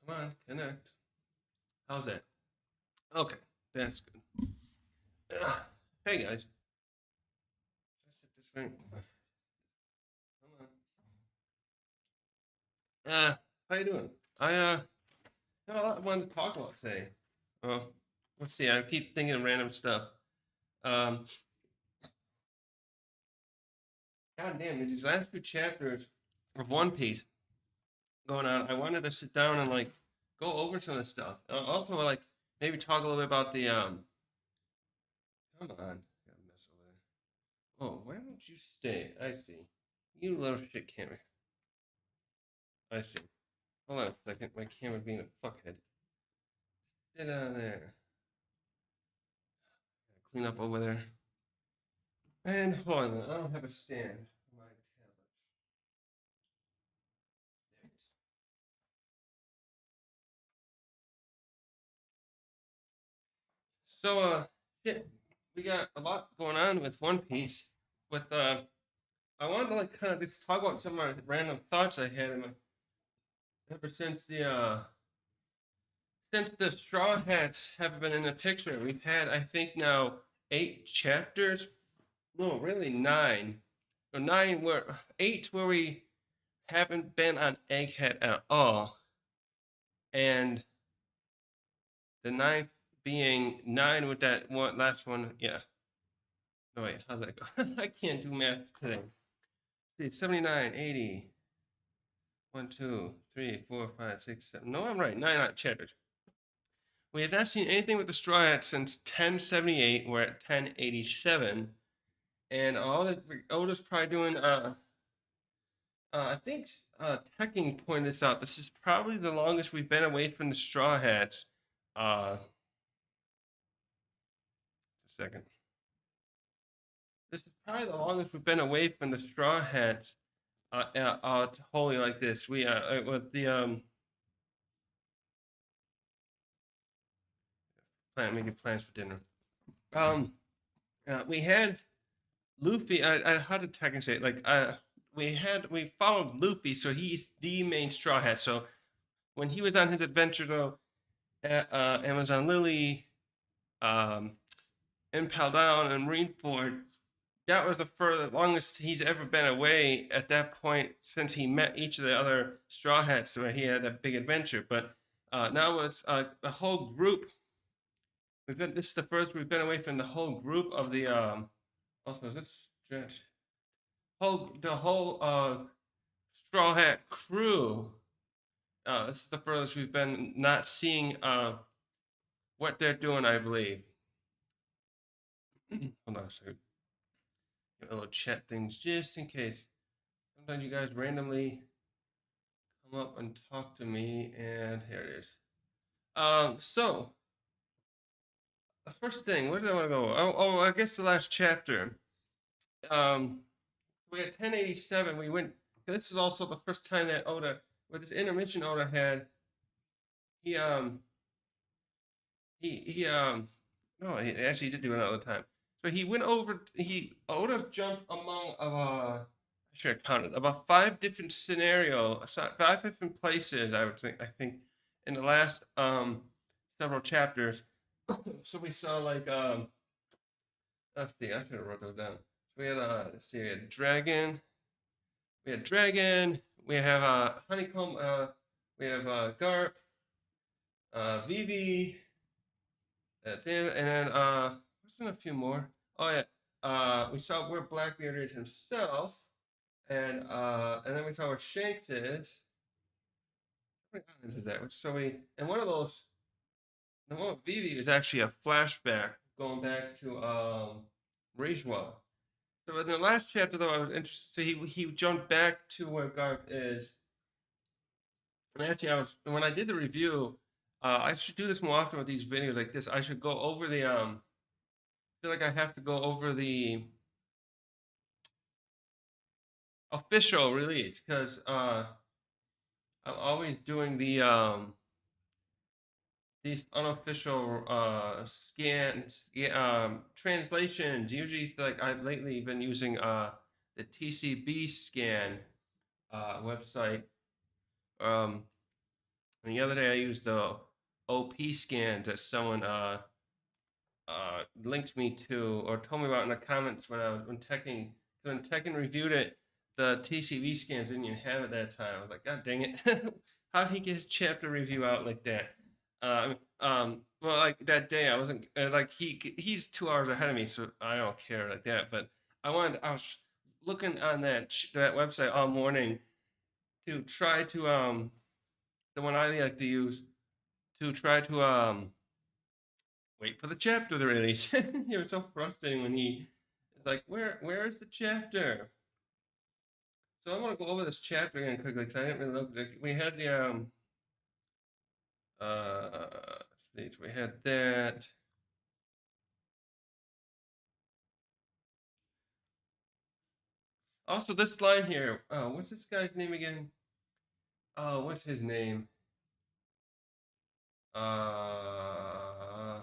Come on, connect. How's that? Okay, that's good. Hey guys. Should I sit this way? Come on. How you doing? I got a lot I wanted to talk about today. Well, let's see. I keep thinking of random stuff. Um, God damn, these last few chapters of One Piece going on. I wanted to sit down and like go over some of this stuff. Also, like maybe talk a little bit about the Come on, got a mess over there. Oh, why don't you stay? I see. You little shit camera. I see. Hold on a second. My camera being a fuckhead. Sit down there. Clean up over there. And hold on. I don't have a stand for my tablet. There it is. So, shit, we got a lot going on with One Piece. With I wanted to like kind of just talk about some of my random thoughts I had in my, ever since the Straw Hats have been in the picture. We've had, I think, now 8 chapters. No, really nine. Or nine where 8 where we haven't been on Egghead at all, and the ninth being 9 with that one last one. Yeah. No wait, how's that go? I can't do math today. See, 79, 80. 1, 2, 3, 4, 5, 6, 7. No, I'm right. 9 chapters. We have not seen anything with the Straw Hats since 1078. We're at 1087, and all that Oda's probably doing. I think Tekking pointed this out. This is probably the longest we've been away from the Straw Hats. A second. This is probably the longest we've been away from the Straw Hats. Wholly like this. We with the making plans for dinner. Um, we had Luffy. How did Tekken say it? Like we followed Luffy, so he's the main Straw Hat. So when he was on his adventure though at Amazon Lily, um, Impel Down, and Marineford, that was the furthest longest he's ever been away at that point since he met each of the other Straw Hats where he had a big adventure. But now it's the whole group. We've been. This is the first we've been away from the whole group of the. Also, this whole Straw Hat crew. This is the furthest we've been not seeing what they're doing. I believe. Hold on a second. A little chat things just in case. Sometimes you guys randomly come up and talk to me, and here it is. So the first thing, where did I want to go? I guess the last chapter. Um, we had 1087. We went. This is also the first time that Oda, with this intermission Oda had, he he no, he actually did do it another time. So he went over. Oda jumped among I should have counted about 5 different scenarios, 5 different places. I think in the last several chapters. So we saw like let's see, I should have wrote those down. So we had let's see, we had dragon, we have honeycomb, we have Garp, Vivi, and then wasn't a few more. Oh yeah, we saw where Blackbeard is himself, and then we saw where Shanks is. How many islands is that? So we and one of those, the one with Vivi is actually a flashback going back to Rajwa. So in the last chapter, though, I was interested. So he jumped back to where Garp is, and actually, when I did the review, I should do this more often with these videos like this. I should go over the I feel like I have to go over the official release because I'm always doing these unofficial translations. Usually, like I've lately been using the TCB scan website. Um, And the other day I used the OP scan that someone linked me to or told me about in the comments when Tekken reviewed it. The TCV scans didn't even have it that time. I was like, God dang it! How'd he get his chapter review out like that? Well, like that day, I wasn't like he's 2 hours ahead of me, so I don't care like that. But I was looking on that website all morning to try to the one I like to use to try to wait for the chapter to release. It was so frustrating when he is like, where is the chapter? So I want to go over this chapter again quickly because I didn't really look. We had the we had that. Also, this line here. Oh, what's this guy's name again? Oh, what's his name? Uh,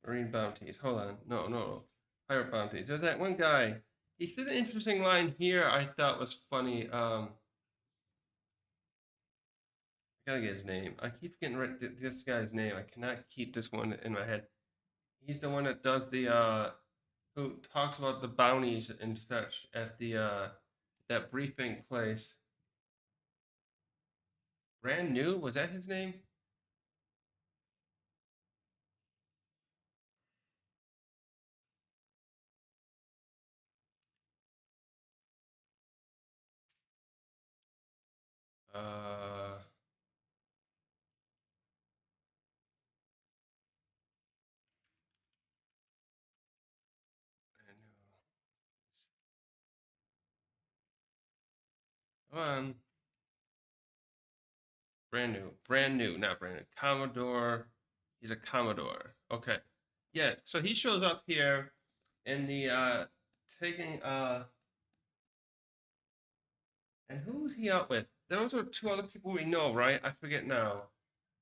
Marine Bounties. Hold on. No. Pirate Bounties. There's that one guy. He said an interesting line here I thought was funny. I gotta get his name. I keep getting this guy's name. I cannot keep this one in my head. He's the one that does the who talks about the bounties and such at the that briefing place. Brand new, was that his name? Uh, brand new. Come on. Brand new, not brand new. Commodore. He's a Commodore. Okay. Yeah, so he shows up here in the taking and who's he out with? Those are two other people we know, right? I forget now.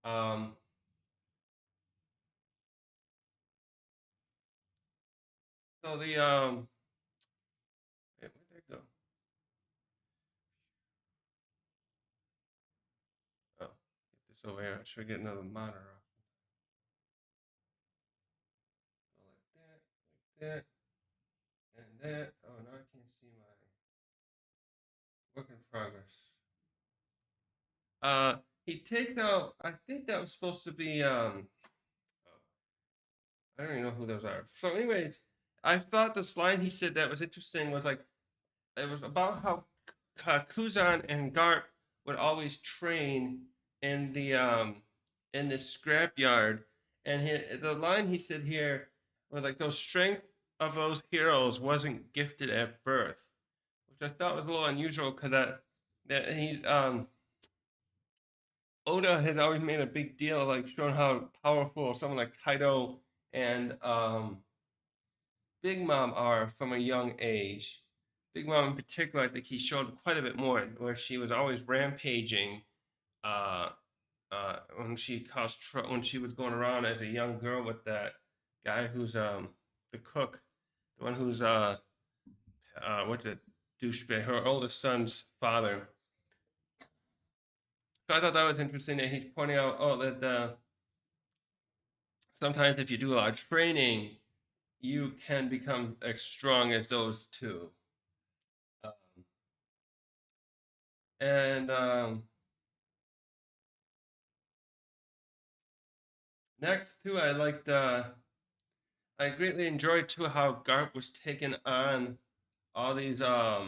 Um so the where'd they go? Oh, get this over here. I should get another monitor. Go like that, and that. Oh, now I can't see my work in progress. Uh, he takes out. I think that was supposed to be. Oh, I don't even know who those are. So, anyways, I thought this line he said that was interesting was like it was about how Kuzan and Garp would always train in the scrapyard, and the line he said here was like those strength of those heroes wasn't gifted at birth, which I thought was a little unusual because that he's Oda had always made a big deal of like showing how powerful someone like Kaido and Big Mom are from a young age. Big Mom in particular, I think he showed quite a bit more, where she was always rampaging uh, when when she was going around as a young girl with that guy who's the cook, the one who's what's it, douchebag, her oldest son's father. So I thought that was interesting that he's pointing out, oh, that sometimes if you do a lot of training, you can become as strong as those two. Um, and next too, I greatly enjoyed too how Garp was taking on all these uh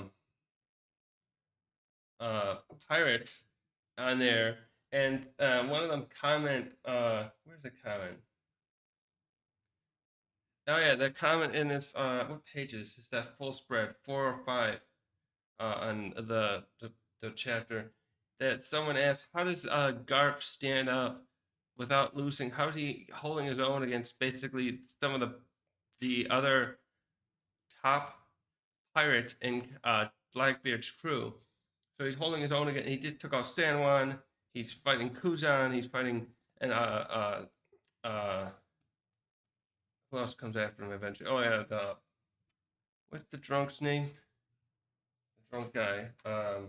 pirates on there, and one of them where's the comment? Oh yeah, the comment in this what pages is that full spread 4 or 5 on the chapter that someone asked, how does Garp stand up without losing? How is he holding his own against basically some of the other top pirates in Blackbeard's crew? So he's holding his own again. He just took out San Juan. He's fighting Kuzan. He's fighting and who else comes after him eventually? Oh yeah, the what's the drunk's name? The drunk guy. Oh,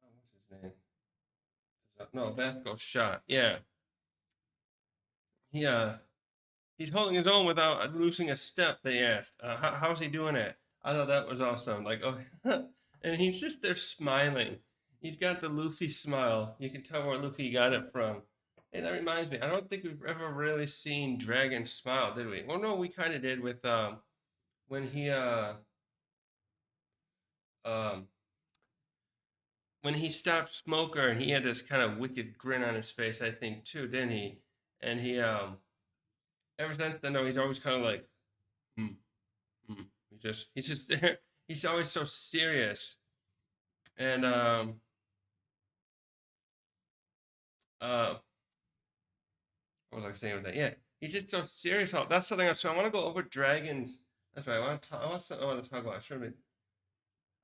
what's his name? No, Vasco shot. Yeah, he he's holding his own without losing a step. They asked, how's he doing it? I thought that was awesome. Like, oh, and he's just there smiling. He's got the Luffy smile. You can tell where Luffy got it from. Hey, that reminds me. I don't think we've ever really seen Dragon smile, did we? Well, no, we kind of did with when he um when he stopped Smoker and he had this kind of wicked grin on his face. I think too, didn't he? And he ever since then, though, he's always kind of like, hmm, hmm. He's just there. He's always so serious. And uh what was I saying with that? Yeah, he's just so serious. That's something else. So I want to go over dragons. That's right. I want to talk about. Sure.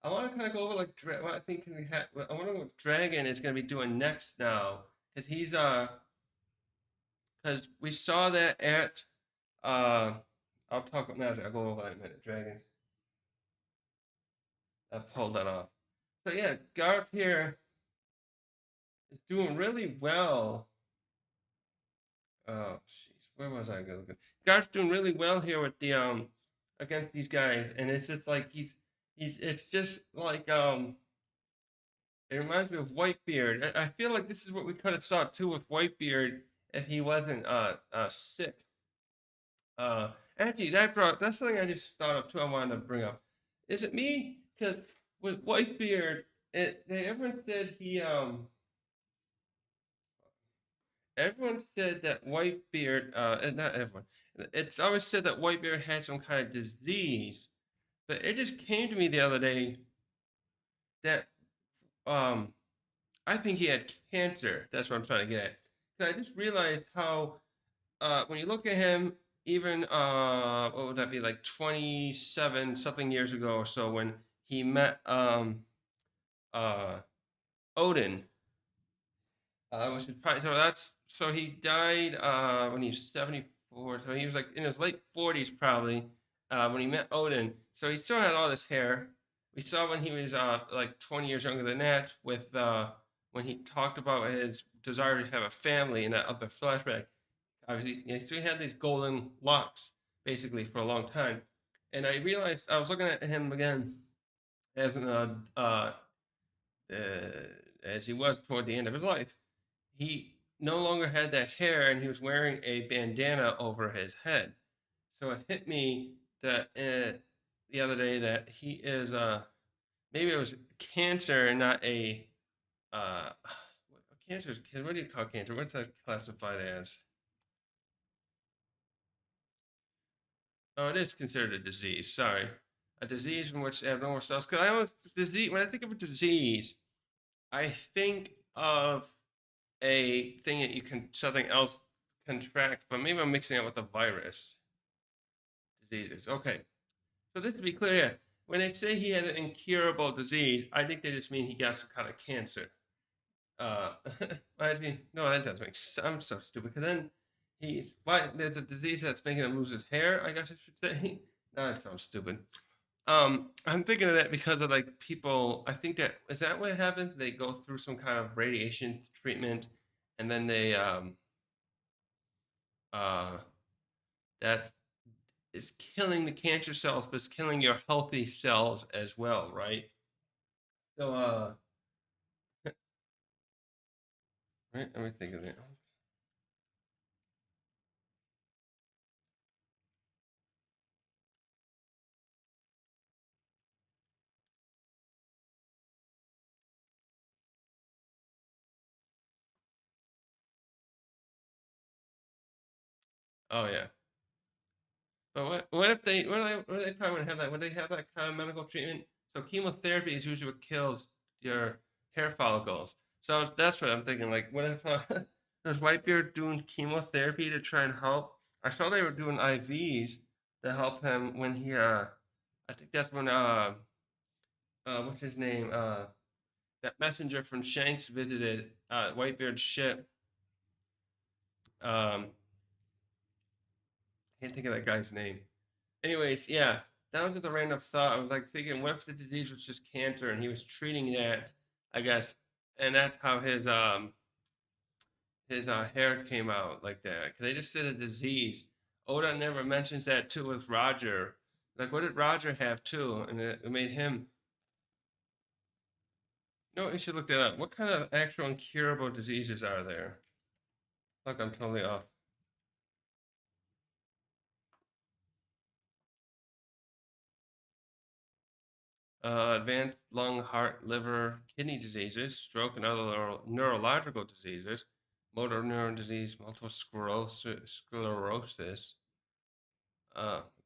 I want to kind of go over like what I think can we have. I want to know what Dragon is going to be doing next now because he's because we saw that at uh I'll talk about now. I'll go over that in a minute. Dragons. I pulled that off. So yeah, Garth here is doing really well. Oh, jeez, where was I going? Garth's doing really well here with the against these guys, and it's just like he's it's just like it reminds me of Whitebeard. I feel like this is what we could have saw too with Whitebeard if he wasn't sick. Uh, Actually, that's something I just thought of too. I wanted to bring up. Is it me? Because with Whitebeard, everyone said everyone said that Whitebeard, not everyone, it's always said that Whitebeard had some kind of disease, but it just came to me the other day that um, I think he had cancer. That's what I'm trying to get at. 'Cause I just realized how, when you look at him, even, what would that be, like 27 something years ago or so, when he met uh, Odin, which is probably so he died when he was 74. So he was like in his late 40s probably when he met Odin. So he still had all this hair. We saw when he was like 20 years younger than that with when he talked about his desire to have a family in that other flashback. Obviously, so he had these golden locks basically for a long time. And I realized I was looking at him again as an as he was toward the end of his life, he no longer had that hair and he was wearing a bandana over his head. So it hit me that the other day that he is maybe it was cancer and not a uh cancer. What do you call cancer? What's that classified as? Oh, it is considered a disease. Sorry, a disease in which abnormal cells. Because I always disease when I think of a disease, I think of a thing that you can something else contract, but maybe I'm mixing it with a virus diseases. Okay, so just to be clear, when they say he had an incurable disease, I think they just mean he got some kind of cancer. Uh, I mean, no, that doesn't make sense. I'm so stupid. Because then why there's a disease that's making him lose his hair. I guess I should say. No, that sounds stupid. I'm thinking of that because of like people. I think that is that what happens. They go through some kind of radiation treatment, and then they uh that is killing the cancer cells, but it's killing your healthy cells as well, right? So right, let me think of it. Oh yeah. But what if they what if they probably would have that? Would they have that kind of medical treatment? So chemotherapy is usually what kills your hair follicles. So that's what I'm thinking. Like, what if does Whitebeard doing chemotherapy to try and help? I saw they were doing IVs to help him when he I think that's when what's his name that messenger from Shanks visited Whitebeard's ship. I can't think of that guy's name. Anyways, yeah, that was just a random thought. I was like thinking, what if the disease was just cancer and he was treating that, I guess, and that's how his his hair came out like that. Because they just said a disease. Oda never mentions that too with Roger. Like, what did Roger have too? And it made him. No, you should look that up. What kind of actual incurable diseases are there? Look, I'm totally off. Advanced lung, heart, liver, kidney diseases, stroke, and other neurological diseases, motor neuron disease, multiple sclerosis.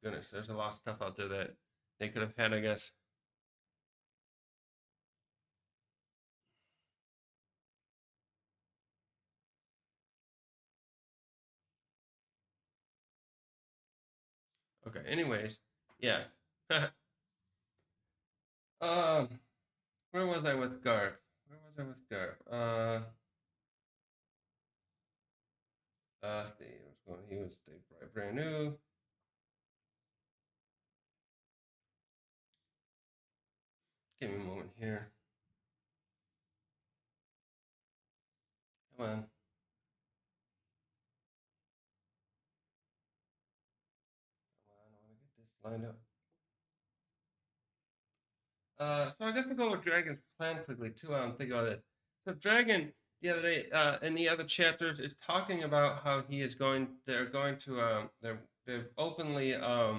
Goodness, there's a lot of stuff out there that they could have had, I guess. Okay, anyways, yeah. um, where was I with Garp? Where was I with Garp? Steve was going. He was brand new. Give me a moment here. Come on, come on. I want to get this lined up. So I guess we'll go with Dragon's plan quickly too. I'm thinking about this. So Dragon the other day, in the other chapters, is talking about how he is going. They're going to. They've openly uh,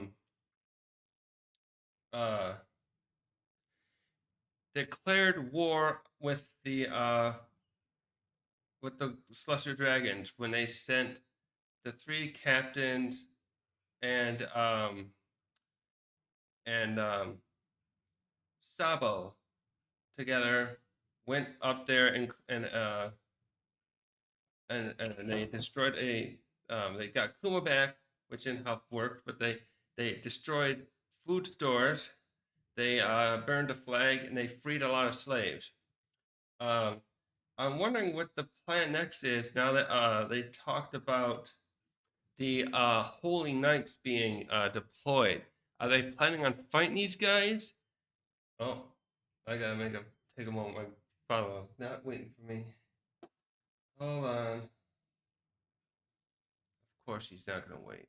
declared war with the Celestial Dragons when they sent the three captains and and Sabo together went up there and they destroyed a they got Kuma back, which didn't help work, but they destroyed food stores. They burned a flag and they freed a lot of slaves. Um, I'm wondering what the plan next is now that they talked about the Holy Knights being deployed. Are they planning on fighting these guys? Oh, I gotta take a moment. My father is not waiting for me. Hold on. Of course, he's not gonna wait.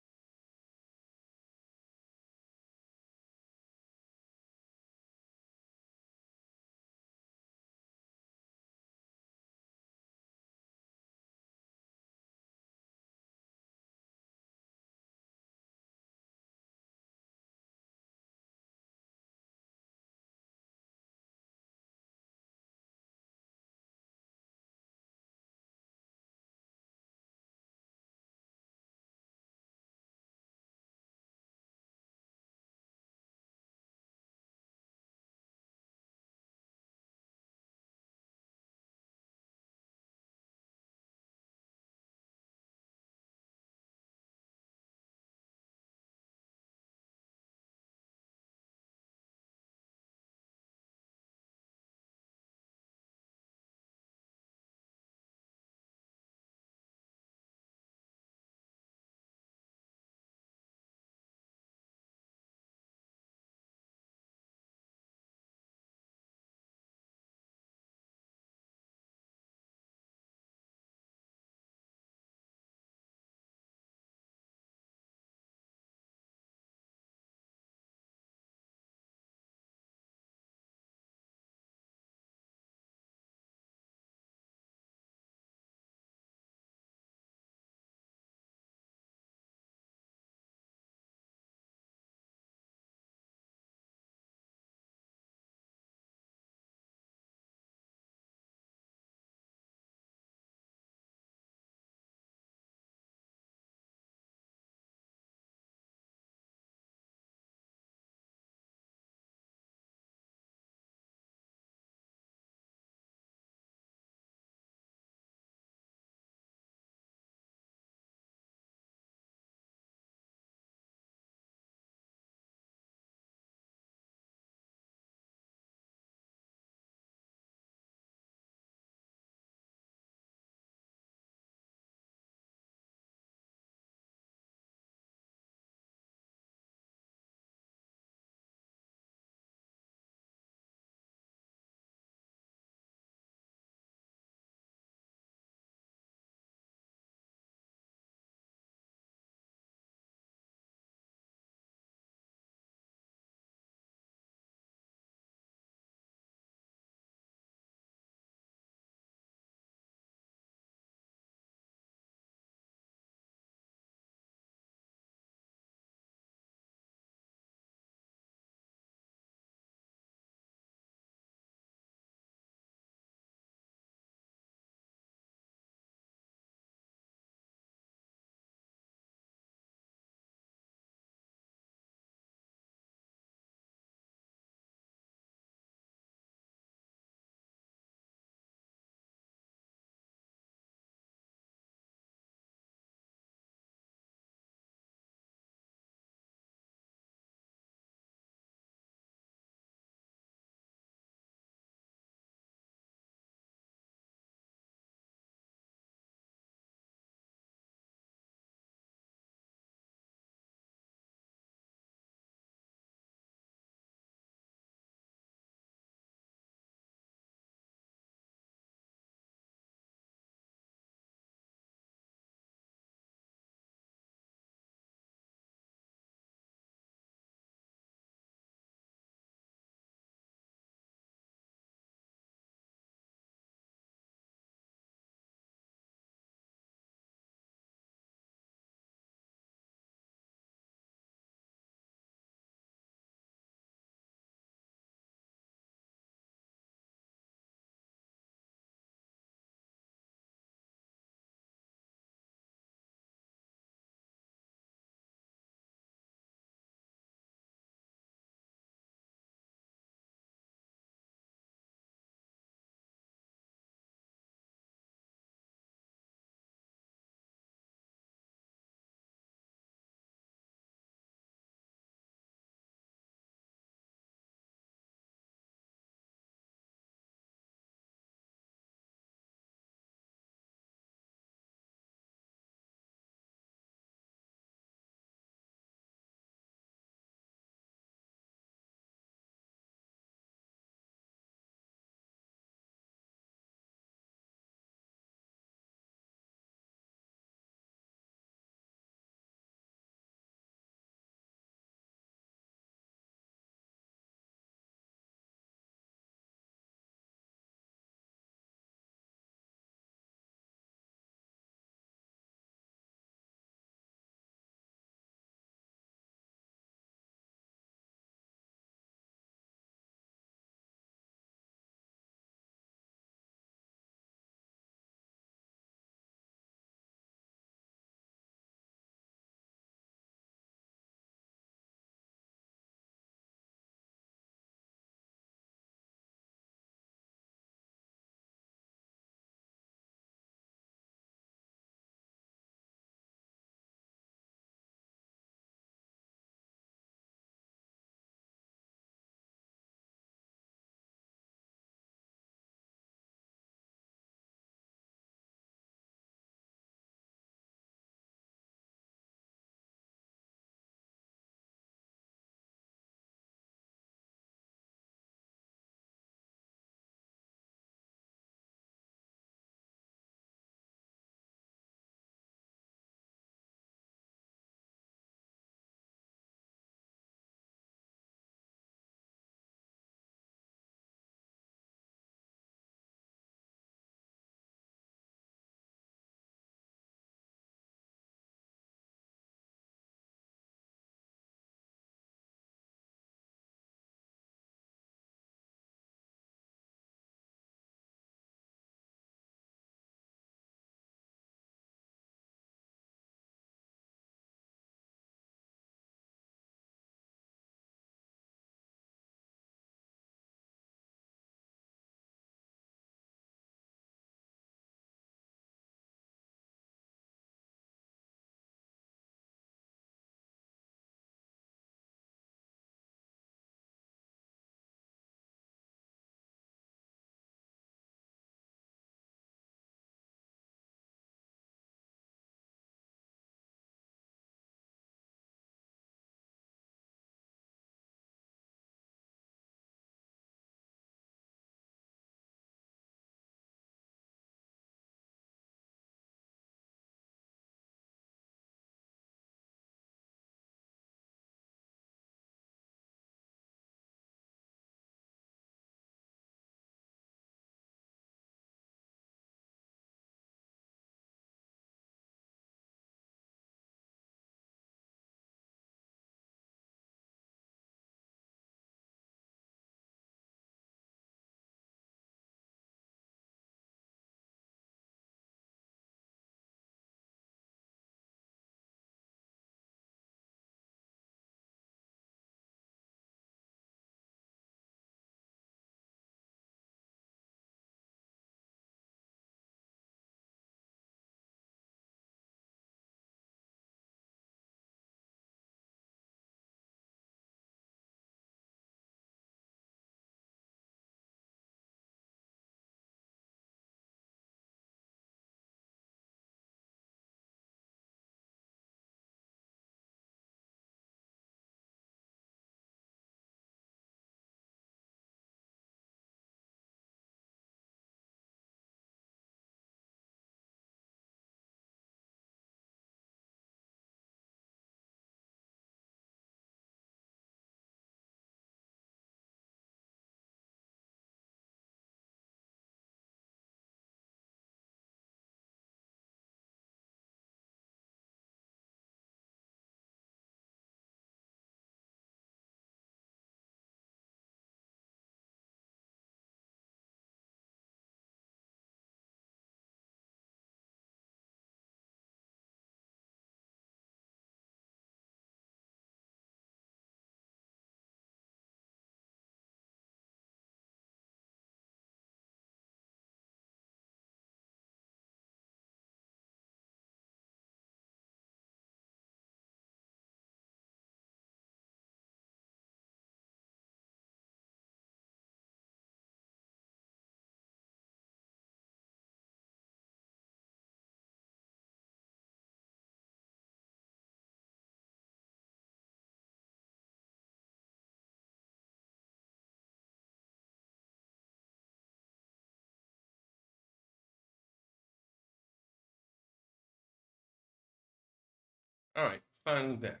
All right, finally back.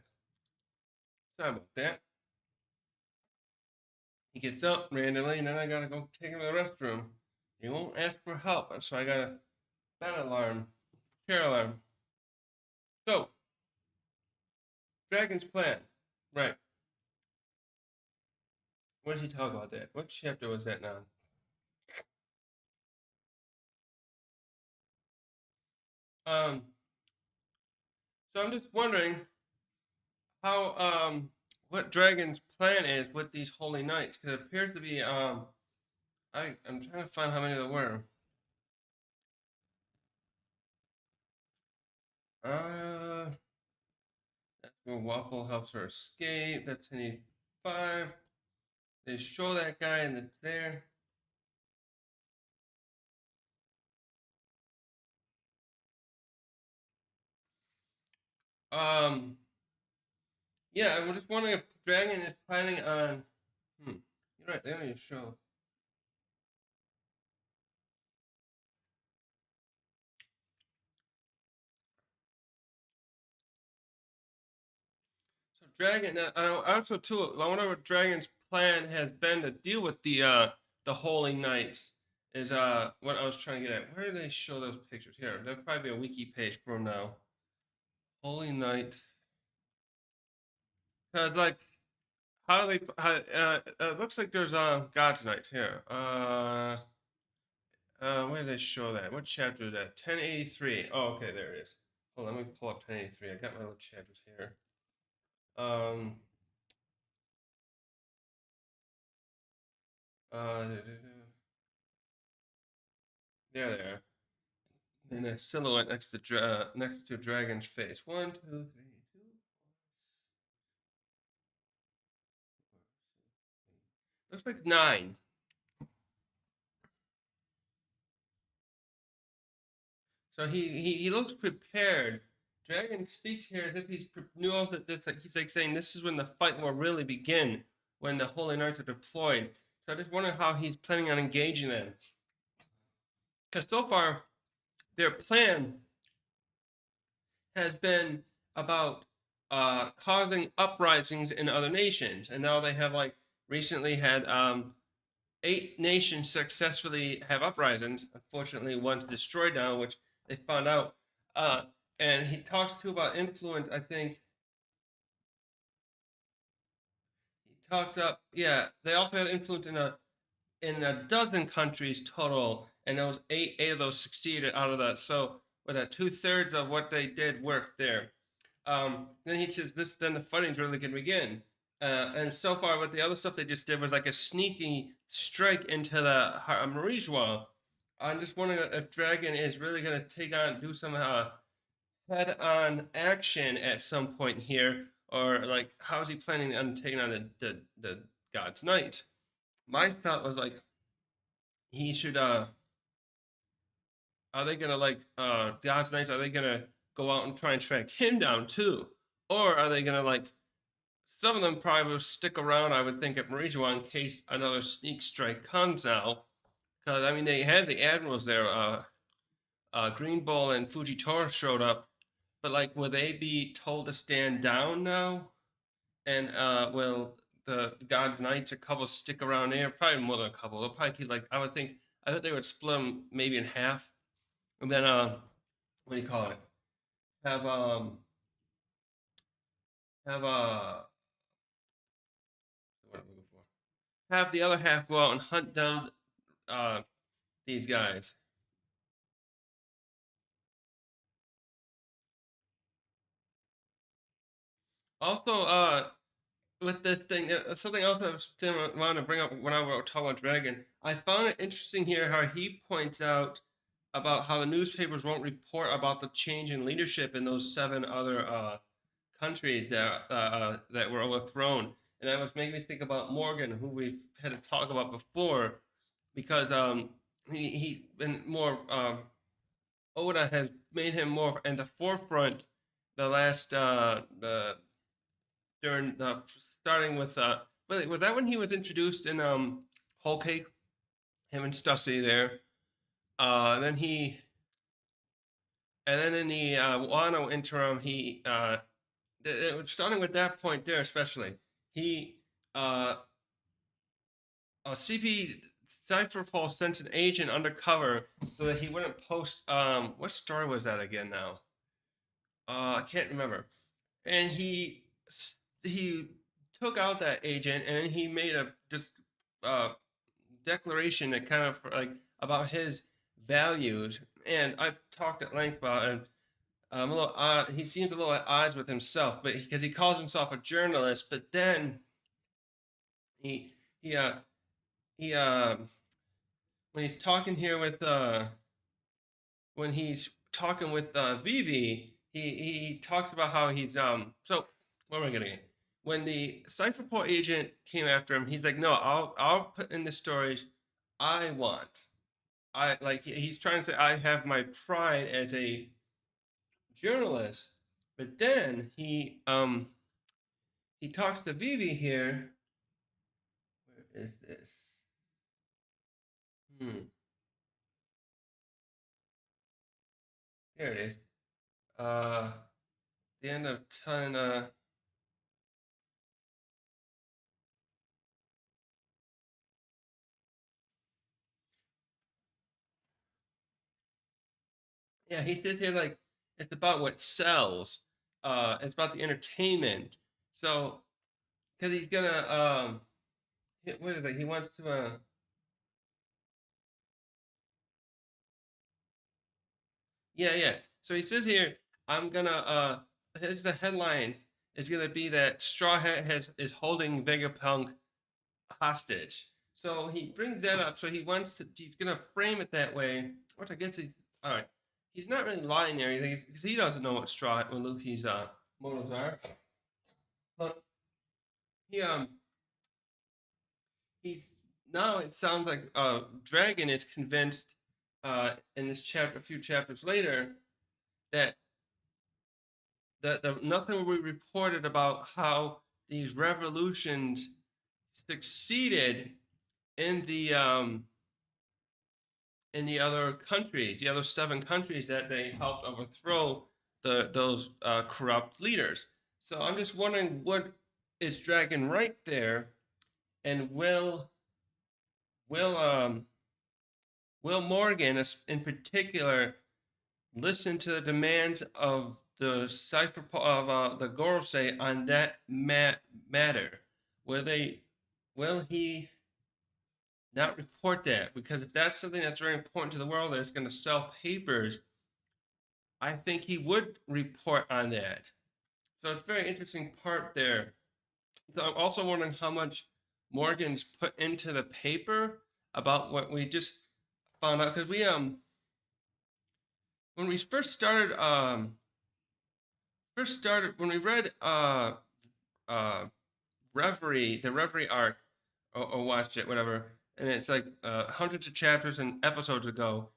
Sorry about that. He gets up randomly, and then I gotta go take him to the restroom. He won't ask for help, so I got a bed alarm, chair alarm. So, Dragon's plan. Right. What did he talk about that? What chapter was that now? Um, so I'm just wondering how what Dragon's plan is with these holy knights, because it appears to be I'm trying to find how many there were. Uh that's where Waffle helps her escape. That's 1085. They show that guy and it's there. Um yeah, I'm just wondering if Dragon is planning on you're right, there you show. So Dragon, also too, I wonder what Dragon's plan has been to deal with the Holy Knights. Is what I was trying to get at. Where do they show those pictures? Here, there'll probably be a wiki page for them now. Holy Knights. Cause like how do they? It looks like there's God's Knights here. Where do they show that? What chapter is that? 1083. Oh, okay, there it is. Hold on, let me pull up 1083. I got my little chapters here. Um, there they are. And a silhouette next to Dragon's face. One, two, three, two. Looks like nine. So he looks prepared. Dragon speaks here as if he's knows that this like he's like saying this is when the fight will really begin when the Holy Knights are deployed. So I just wonder how he's planning on engaging them. Because so far their plan has been about causing uprisings in other nations, and now they have like recently had 8 nations successfully have uprisings. Unfortunately, one's destroyed now, which they found out. Uh, and he talks too about influence. I think he talked up. Yeah, they also had influence in a dozen countries total, and those eight of those succeeded out of that. So was that 2/3 of what they did worked there. Then he says this. Then the fighting's really going to begin. And so far, with the other stuff they just did was like a sneaky strike into the Marijois. I'm just wondering if Dragon is really going to do some head-on action at some point here, or like how is he planning on taking on the God's Knight? My thought was like he should are they gonna like God's Knights? Are they gonna go out and try and track him down too, or are they gonna like some of them probably will stick around? I would think at Marijois in case another sneak strike comes now, because I mean they had the admirals there. Green Bull and Fujitora showed up, but like will they be told to stand down now? And will the God's Knights a couple stick around there? Probably more than a couple. They'll probably keep like I thought they would split them maybe in half, and then what do you call it? Have have what am I looking for? Have the other half go out and hunt down uh these guys. Also, with this thing, something else I was wanted to bring up when I was talking about Dragon. I found it interesting here how he points out about how the newspapers won't report about the change in leadership in those 7 other countries that were overthrown. And that was making me think about Morgan, who we've had to talk about before, because he's been more Oda has made him more in the forefront the last during starting with really was that when he was introduced in Whole Cake, him and Stussy there. Then he and then in the Wano interim, he starting with that point there, especially he uh CP Cypherpole sent an agent undercover so that he wouldn't post. What story was that again? Now, I can't remember. And he took out that agent and he made a just uh declaration that kind of like about his values. And I've talked at length about it. A little odd. He seems a little at odds with himself, but because he calls himself a journalist, but then he he uh he when he's talking here with when he's talking with Vivi, he talks about how he's so what am I getting at? When the Cypherport agent came after him, he's like, no, I'll put in the stories I want. I like he's trying to say I have my pride as a journalist, but then he talks to Vivi here. Where is this? Hmm. There it is. The end of ton. Yeah, he says here like it's about what sells. It's about the entertainment. So, because he's gonna what is it? He wants to yeah, yeah. So he says here, I'm gonna here's the headline is gonna be that Straw Hat has is holding Vegapunk hostage. So he brings that up. So he's gonna frame it that way. Which I guess he's all right. He's not really lying there because he doesn't know what Straw Hat when Luffy's motives are. But he he's now it sounds like Dragon is convinced in this chapter a few chapters later that nothing will be reported about how these revolutions succeeded in the other countries, the other 7 countries that they helped overthrow those corrupt leaders. So I'm just wondering what is Dragon right there, and will Will Morgan in particular listen to the demands of the cipher of the Gorosei on that matter? Will they? Will he not report that? Because if that's something that's very important to the world and it's going to sell papers, I think he would report on that. So it's a very interesting part there. So I'm also wondering how much Morgan's put into the paper about what we just found out because we when we first started when we read uh Reverie, the Reverie arc, or watched it, whatever, and it's like hundreds of chapters and episodes ago.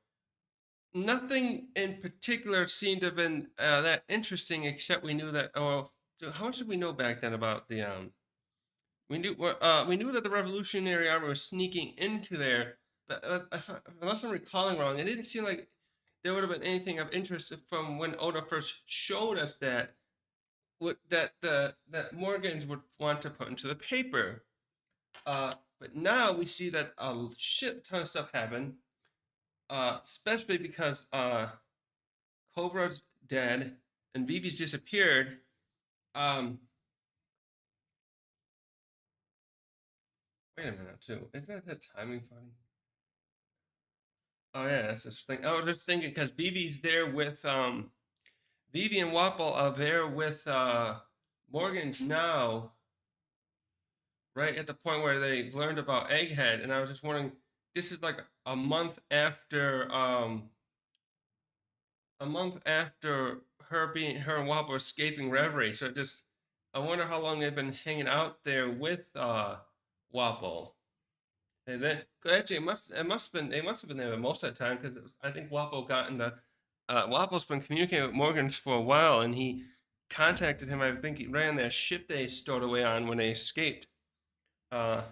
Nothing in particular seemed to have been that interesting, except we knew that. Oh, how much did we know back then about the we knew that the Revolutionary Army was sneaking into there, but unless I'm recalling wrong, it didn't seem like there would have been anything of interest from when Oda first showed us that that Morgans would want to put into the paper. But now we see that a shit ton of stuff happened, especially because Cobra's dead and Vivi's disappeared. Um, Wait a minute, too. Is that timing funny? Oh yeah, that's this thing. I was just thinking because Vivi's there with Vivi and Wapple are there with Morgan's now, right at the point where they've learned about Egghead, and I was just wondering, this is like a month after her and Wapple escaping Reverie. So just I wonder how long they've been hanging out there with Wapple. And then actually it must have been they must have been there most of the time because I think Wapple got in the Wapple's been communicating with Morgans for a while and he contacted him. I think he ran that ship they stowed away on when they escaped. Uh,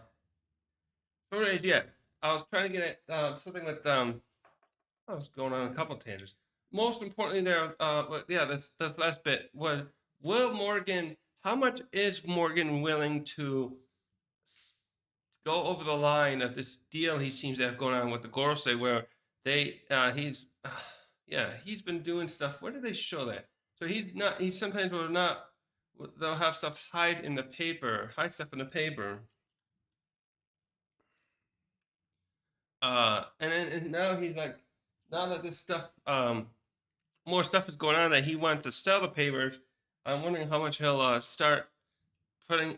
so anyways, yeah, I was trying to get at something with I was going on a couple of tangents. Most importantly, there, yeah, this last bit was will Morgan? How much is Morgan willing to go over the line of this deal he seems to have going on with the Gorosei, where yeah, he's been doing stuff. Where do they show that? So he's not. He sometimes will not. They'll have stuff hide in the paper, hide stuff in the paper. And now he's like, now that this stuff, more stuff is going on that he wants to sell the papers. I'm wondering how much he'll start putting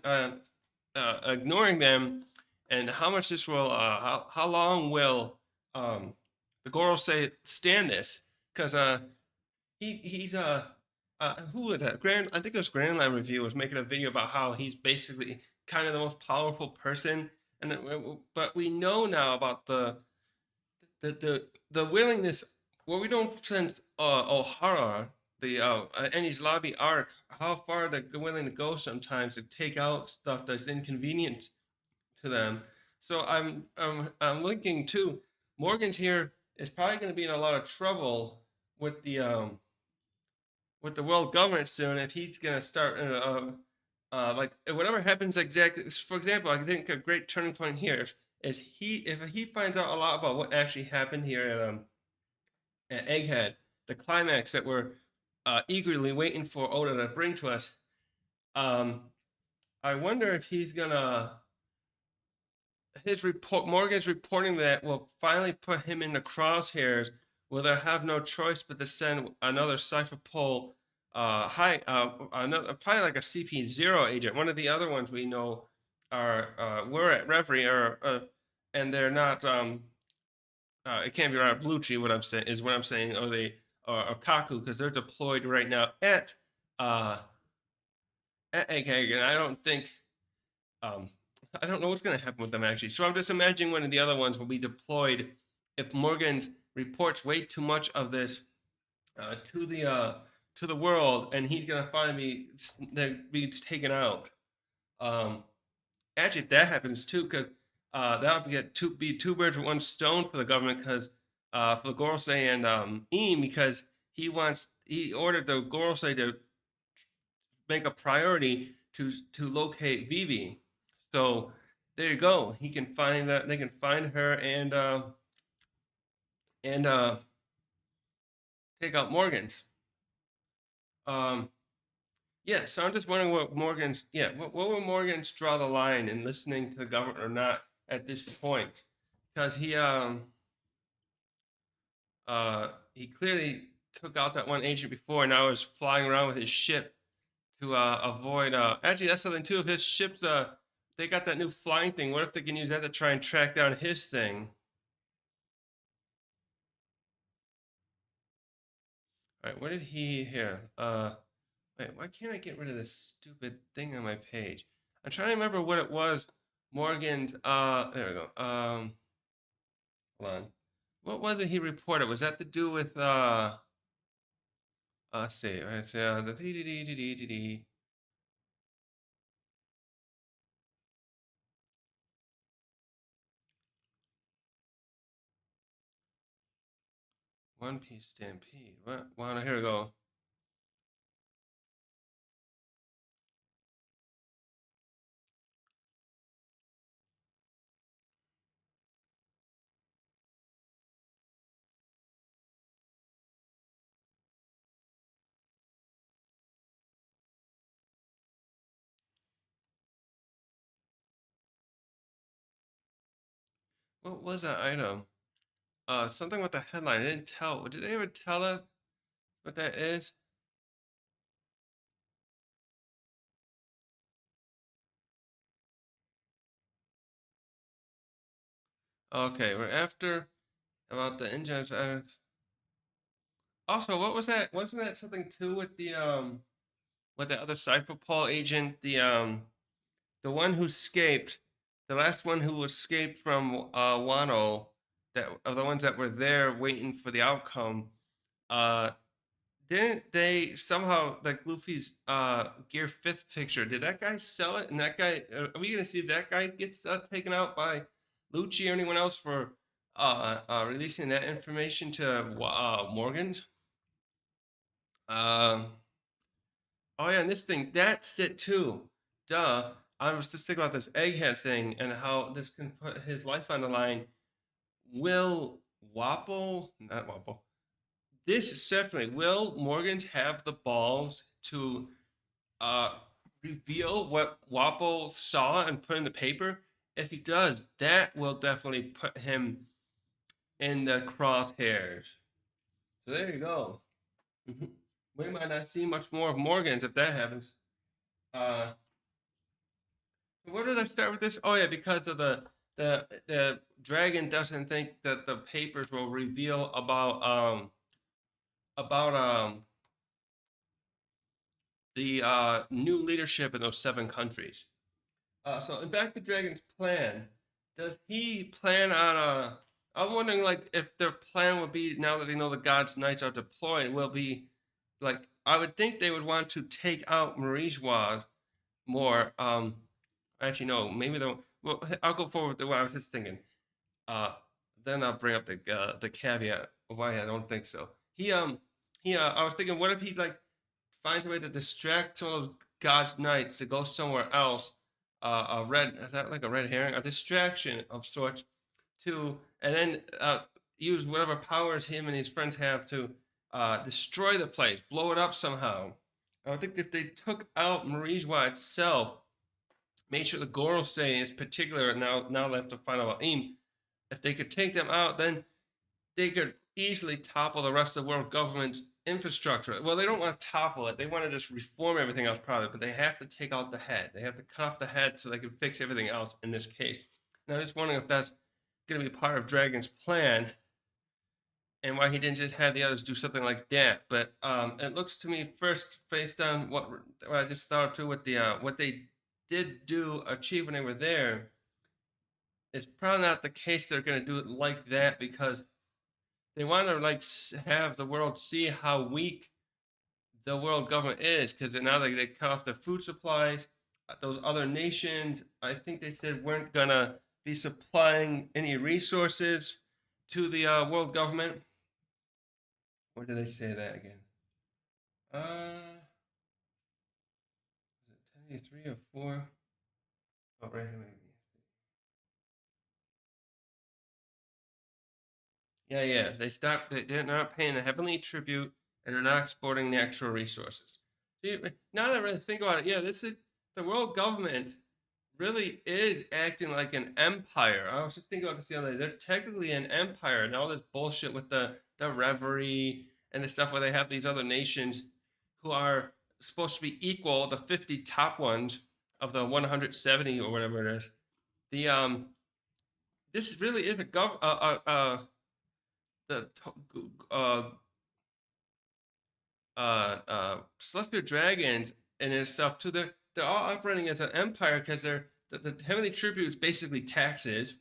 ignoring them, and how much this will how long will the Gorosei stand this? Because he's who was that? Grand I think it was Grandline Review was making a video about how he's basically kind of the most powerful person, and but we know now about the willingness. Well, we don't send Ohara the Enies Lobby arc, how far they're willing to go sometimes to take out stuff that's inconvenient to them. So I'm linking too. Morgan's here is probably going to be in a lot of trouble with the world government soon if he's going to start like whatever happens exactly. For example, I think a great turning point here is if he finds out a lot about what actually happened here at Egghead, the climax that we're eagerly waiting for Oda to bring to us. Um, I wonder if he's gonna his report. Morgan's reporting that will finally put him in the crosshairs. Will they have no choice but to send another Cipher Pol, another probably like a CP0 agent? One of the other ones we know are we're at Reverie, and they're not. It can't be right. Bluchi, what I'm saying is what I'm saying, or they or Kaku, because they're deployed right now uh at Egg, and um I don't know what's going to happen with them actually. So I'm just imagining one of the other ones will be deployed if Morgan reports way too much of this uh, to the uh, to the world, and he's going to finally be taken out. Um, Actually, if that happens too, because that would be two birds with one stone for the government, because for the Gorosei and Eam, because he ordered the Gorosei to make a priority to locate Vivi. So there you go. He can find that they can find her and take out Morgan's. Um, yeah, so I'm just wondering what will Morgan's draw the line in listening to the government or not at this point? Because he clearly took out that one agent before, and now is flying around with his ship to avoid. Actually, that's something too. If his ships, they got that new flying thing. What if they can use that to try and track down his thing? All right, what did he here? Wait, why can't I get rid of this stupid thing on my page? I'm trying to remember what it was. Morgan's. There we go. Hold on. What was it he reported? Was that to do with let's see. Let's see. The dee dee dee dee dee dee. One Piece Stampede. What? Wow, here we go. What was that item? Something with the headline. I didn't tell. Did they ever tell us what that is? Okay, we're after about the engines. Also, what was that? Wasn't that something too with the other Cypher Paul agent? The one who escaped, the last one who escaped from Wano, that of the ones that were there waiting for the outcome. Uh, didn't they somehow like Luffy's Gear Fifth picture? Did that guy sell it? And that guy, are we gonna see if that guy gets taken out by Lucci or anyone else for releasing that information to Morgan's? Um, Oh yeah, and this thing, that's it too. Duh. I was just thinking about this egghead thing and how this can put his life on the line. Will Wapple, not Wapple, this is definitely, will Morgans have the balls to uh, reveal what Wapple saw and put in the paper? If he does, that will definitely put him in the crosshairs. So there you go. We might not see much more of Morgans if that happens. Uh, where did I start with this? Oh yeah, because of the dragon doesn't think that the papers will reveal about the new leadership in those 7 countries. So in back to Dragon's plan, does he plan on a? I'm wondering like if their plan would be now that they know the God's Knights are deployed, will be like I would think they would want to take out Marijois more. Actually no, maybe they won't. Well, I'll go forward to what I was just thinking. Uh, then I'll bring up the caveat of why I don't think so. I was thinking, what if he like finds a way to distract some of those God's Knights to go somewhere else? A red is that like a red herring, a distraction of sorts to, and then use whatever powers him and his friends have to destroy the place, blow it up somehow. I think if they took out Marijois itself, made sure the Gorosei in particular now left to find out Im, if they could take them out, then they could easily topple the rest of the world government's infrastructure. Well, they don't want to topple it. They want to just reform everything else, probably, but they have to take out the head. They have to cut off the head so they can fix everything else in this case. Now, I'm just wondering if that's going to be part of Dragon's plan and why he didn't just have the others do something like that. But it looks to me, first, based on what I just thought through with the what they did do achieve when they were there, it's probably not the case they're going to do it like that because they want to like have the world see how weak the world government is because now they cut off the food supplies. Those other nations, I think they said, weren't gonna be supplying any resources to the world government. Or did they say that again? Uh, is it 1083 or 4? Oh, right here maybe. Yeah, yeah. They stopped. They're not paying a heavenly tribute, and they're not exporting natural resources. See, now that I really think about it, yeah, this is the world government really is acting like an empire. I was just thinking about this the other day. They're technically an empire, and all this bullshit with the reverie and the stuff where they have these other nations who are supposed to be equal, the 50 top ones of the 170 or whatever it is. The this really is a the uh celestial dragons and their stuff too. They're all operating as an empire because the heavenly tributes basically taxes,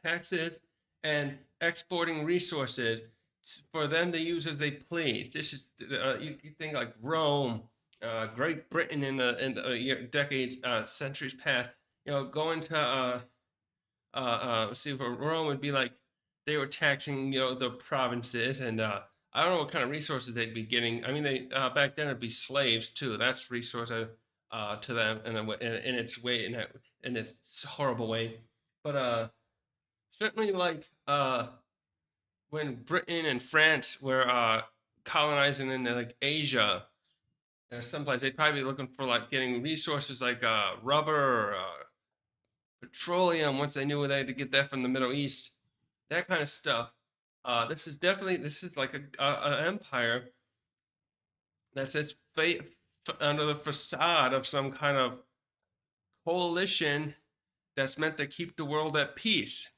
taxes and exporting resources for them to use as they please. This is you think like Rome, Great Britain in the decades, centuries past. Going to see for Rome would be like they were taxing the provinces and I don't know what kind of resources they'd be getting. I mean, they back then it'd be slaves too. That's resource to them in its way in this horrible way. But certainly like when Britain and France were colonizing in like Asia, someplace they'd probably be looking for like getting resources like rubber or petroleum once they knew they had to get that from the Middle East, that kind of stuff. This is like an empire that sits under the facade of some kind of coalition that's meant to keep the world at peace.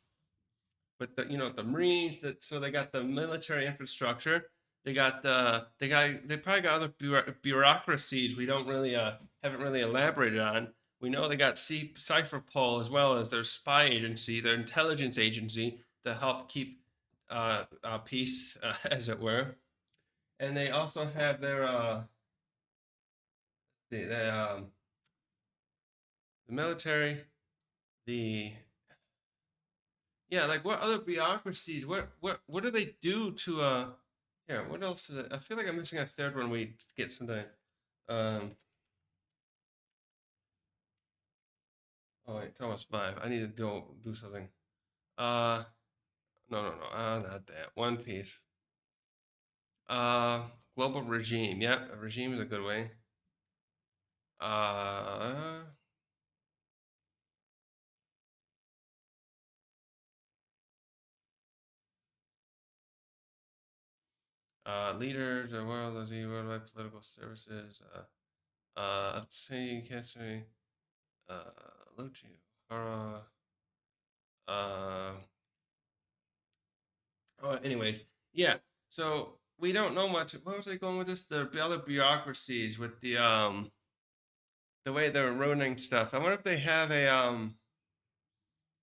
But the Marines, so they got the military infrastructure. They probably got other bureaucracies we don't really haven't really elaborated on. We know they got Cypherpol as well as their spy agency, their intelligence agency to help keep peace, as it were. And they also have their the military, the yeah, like what other bureaucracies? What do they do to? Yeah, what else is it? I feel like I'm missing a third one. We get something. Um. Oh wait, it's almost 5. I need to do something. Uh. No, no, no. Not that. One Piece. Uh. Global regime. Yep, a regime is a good way. Uh. Leaders of world, let's see, worldwide political services. Let's see, you can't say. Uh. Luchi. Hara. Uh. Oh, anyways, yeah. So we don't know much. What was I going with this? The other bureaucracies with the way they're running stuff. I wonder if they have a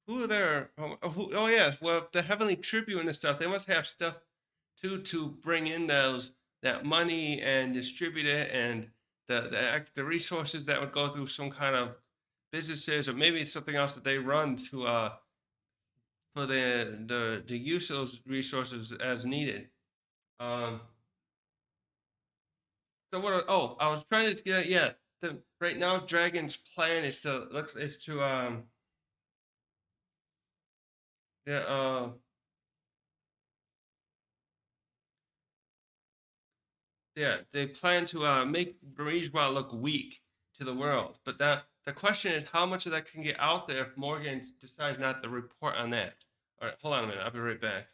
who are there? Oh yeah, well the Heavenly Tribune and stuff. They must have stuff too to bring in that money and distribute it, and the resources that would go through some kind of businesses, or maybe it's something else that they run to for the use of those resources as needed. Um, so what? Oh, I was trying to get, yeah. Right now, Dragon's plan is to yeah yeah, they plan to make Barijwa look weak to the world. But the question is how much of that can get out there if Morgan decides not to report on that. All right, hold on a minute. I'll be right back.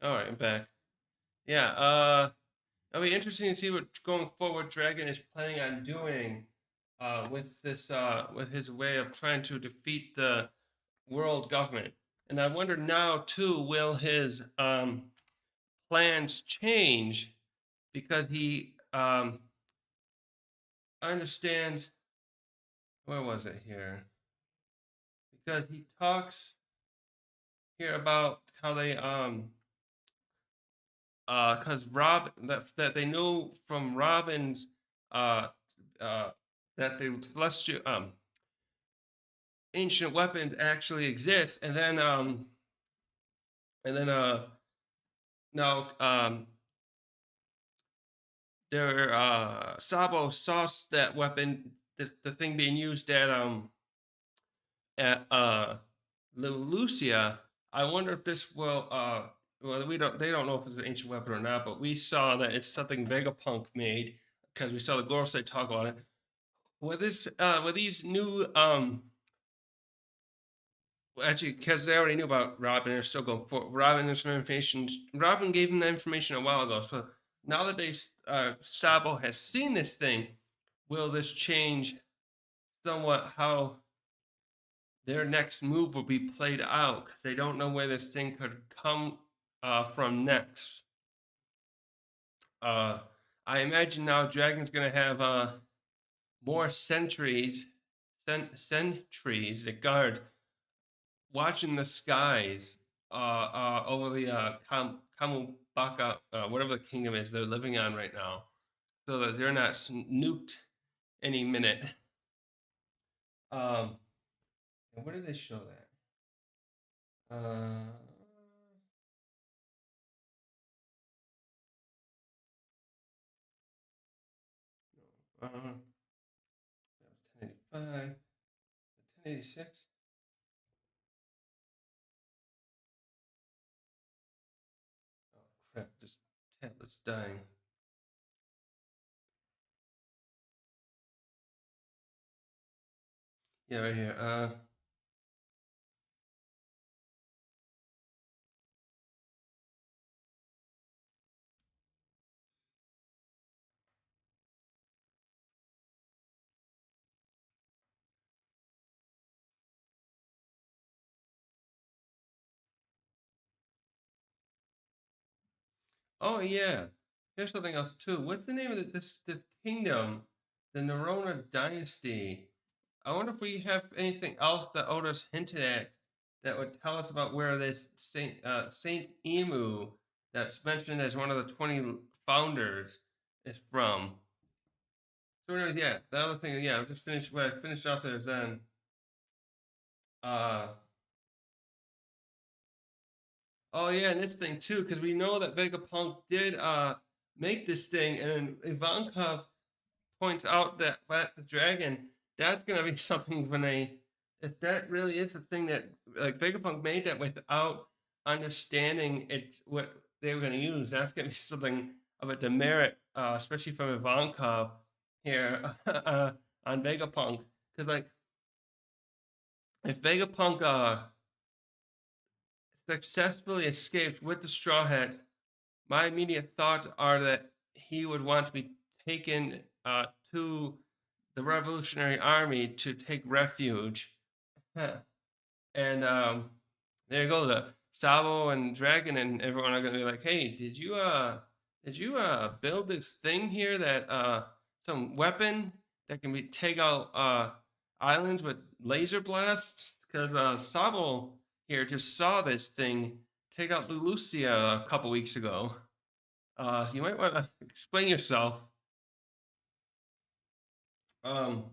All right, I'm back. Yeah, it'll be interesting to see what going forward Dragon is planning on doing with this with his way of trying to defeat the world government. And I wonder now too, will his plans change because he I understand where was it here? Because he talks here about how they because Rob that they knew from Robin's uh uh that the celestial ancient weapons actually exist, and then now their Sabo saw that weapon, the thing being used at Lucia. I wonder if this will well, they don't know if it's an ancient weapon or not, but we saw that it's something Vegapunk made because we saw the Gorosei talk about it. With these new actually, because they already knew about Robin, they're still going for Robin. There's some information. Robin gave them the information a while ago. So now that they Sabo has seen this thing, will this change somewhat how their next move will be played out? Because they don't know where this thing could come from next. Uh, I imagine now Dragon's gonna have more sentries that guard watching the skies over the Kamubaka, whatever the kingdom is they're living on right now, so that they're not nuked any minute. And where did they show that? That was 1085, 1086. Oh crap! This tablet's dying. Yeah, right here. Oh yeah. Here's something else too. What's the name of this kingdom? The Nerona dynasty. I wonder if we have anything else that Otis hinted at that would tell us about where this Saint Emu that's mentioned as one of the 20 founders is from. So anyways, yeah, the other thing, yeah, I just finished what I finished off there is then uh oh yeah, and this thing too, because we know that Vegapunk did make this thing, and Ivankov points out that the dragon, that's gonna be something when they, if that really is a thing that like Vegapunk made that without understanding it what they were gonna use, that's gonna be something of a demerit, especially from Ivankov here on Vegapunk, because like if Vegapunk successfully escaped with the Straw Hat, my immediate thoughts are that he would want to be taken to the Revolutionary Army to take refuge. And there you go. The Sabo and Dragon and everyone are gonna be like, "Hey, did you build this thing here that some weapon that can be take out islands with laser blasts?" Because Sabo here just saw this thing take out Lucia a couple weeks ago. You might want to explain yourself. Um,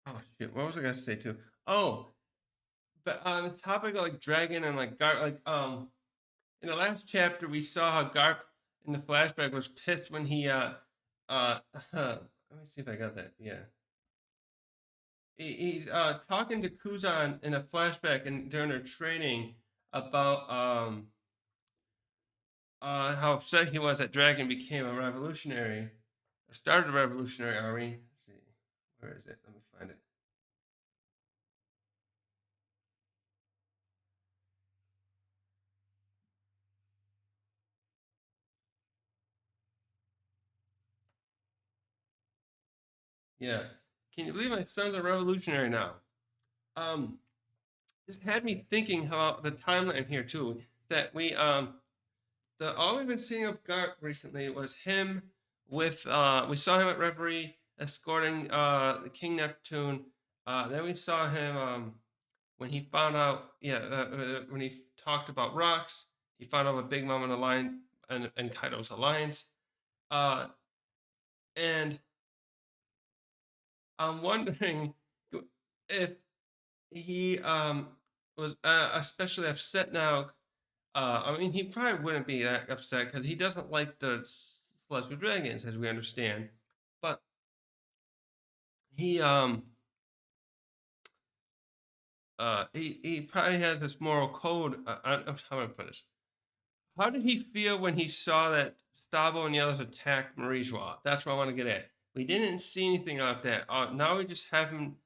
oh shit, what was I gonna say too? Oh, but on the topic of like Dragon and like Garp, like in the last chapter we saw how Garp in the flashback was pissed when he let me see if I got that. Yeah, he's talking to Kuzan in a flashback and during their training about how upset he was that Dragon became a revolutionary, or started a revolutionary army. Let's see, where is it? Let me find it. Yeah. Can you believe my son's a revolutionary now? Um, just had me thinking how the timeline here too. That the all we've been seeing of Garp recently was him with we saw him at Reverie escorting the King Neptune. Then we saw him when he found out, yeah, when he talked about rocks, he found out a Big Mom and Alliance and Kaido's alliance. Uh, and I'm wondering if he was especially upset now. I mean, he probably wouldn't be that upset because he doesn't like the celestial dragons, as we understand. But he he probably has this moral code. How do I put this? How did he feel when he saw that Stabo and the others attacked Marie Joie? That's what I want to get at. We didn't see anything about that. Now we just have him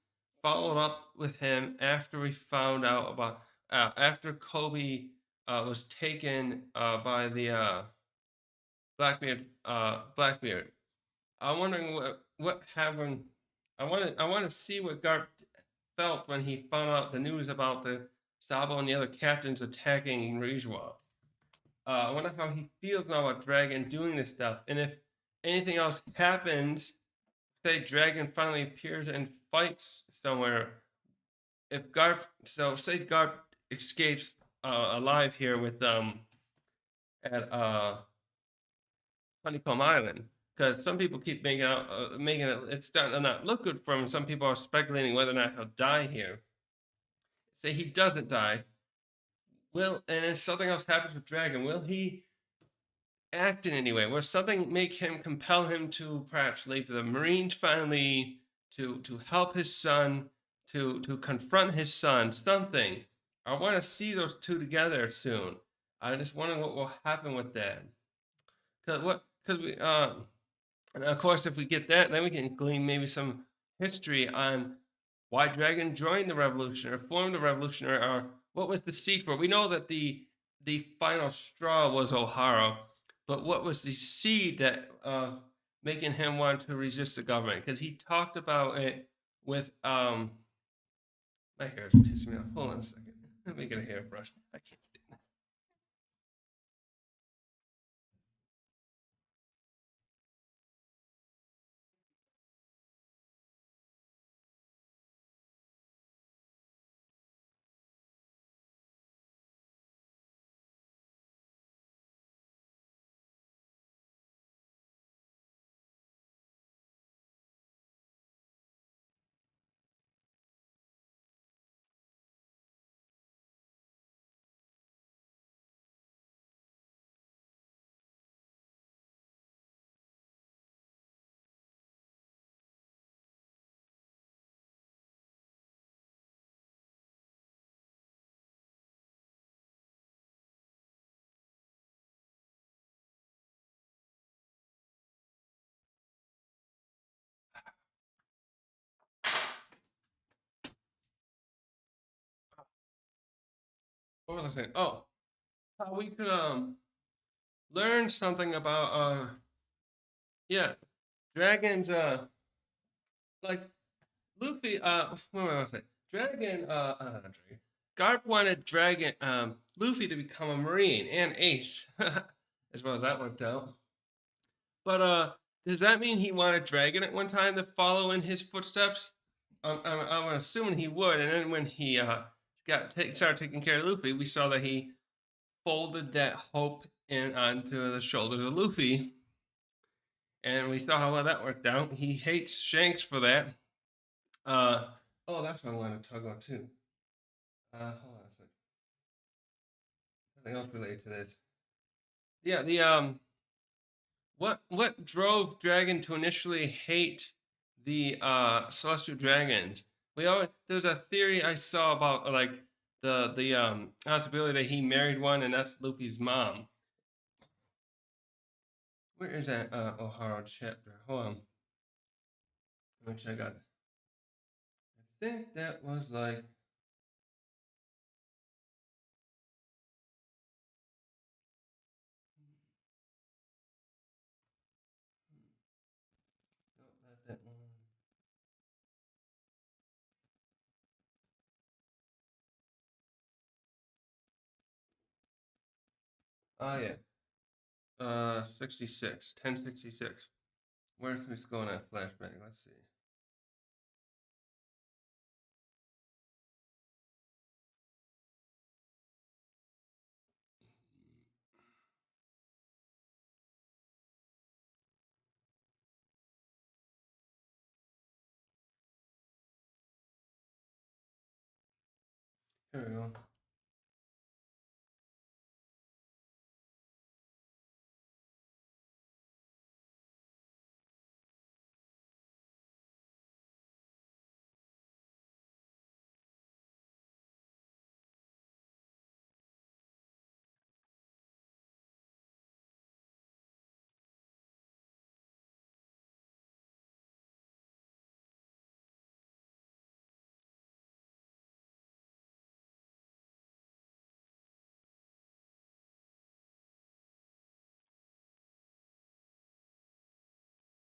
followed up with him after we found out about after Kobe was taken by the Blackbeard. I'm wondering what happened. I want to see what Garp felt when he found out the news about the Sabo and the other captains attacking Rijwa. I wonder how he feels now about Dragon doing this stuff, and if anything else happens, say Dragon finally appears and fights somewhere. If Garp, so say Garp escapes alive here with at Honeycomb Island, because some people keep making it it's starting to not look good for him. Some people are speculating whether or not he'll die here. Say he doesn't die, and if something else happens with Dragon, will he act in any way? Will something make him compel him to perhaps leave the Marines finally, to help his son, to confront his son? Something. I want to see those two together soon. I just wonder what will happen with that. Because we and of course, if we get that, then we can glean maybe some history on why Dragon joined the revolution or formed the revolution, or what was the seed for. We know that the final straw was O'Hara, but what was the seed that making him want to resist the government? Because he talked about it with my hair is pissing me off. Hold on a second. Let me get a hairbrush. I can't stand this. What was I saying? Oh, how we could learn something about yeah, dragons like Luffy, what was I say? Dragon, not Dragon. Garp wanted Dragon, Luffy to become a Marine and Ace, as well as that worked out. But does that mean he wanted Dragon at one time to follow in his footsteps? I'm assuming he would. And then when he started taking care of Luffy, we saw that he folded that hope in onto the shoulders of Luffy, and we saw how well that worked out. He hates Shanks for that. Uh, oh, that's what I wanted to talk about too. Hold on a second. Something else related to this. Yeah, the what drove Dragon to initially hate the celestial dragons? There's a theory I saw about like the possibility that he married one and that's Luffy's mom. Where is that O'Hara chapter? Hold on. Let me check out. I think that was like not that one. Oh yeah. 66, 1066. Where's this going at flashback? Let's see. Here we go.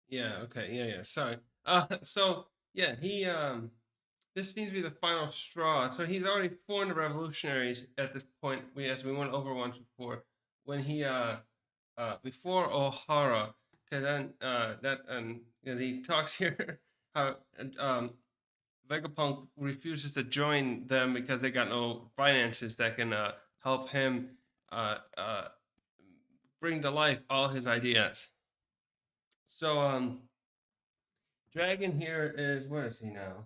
Yeah. Okay. Yeah. Yeah. Sorry. So yeah, this seems to be the final straw. So he's already formed the revolutionaries at this point. As we went over once before, when he before O'Hara, because then that and he talks here how Vegapunk refuses to join them because they got no finances that can help him uh, uh, bring to life all his ideas. So Dragon here is, where is he now?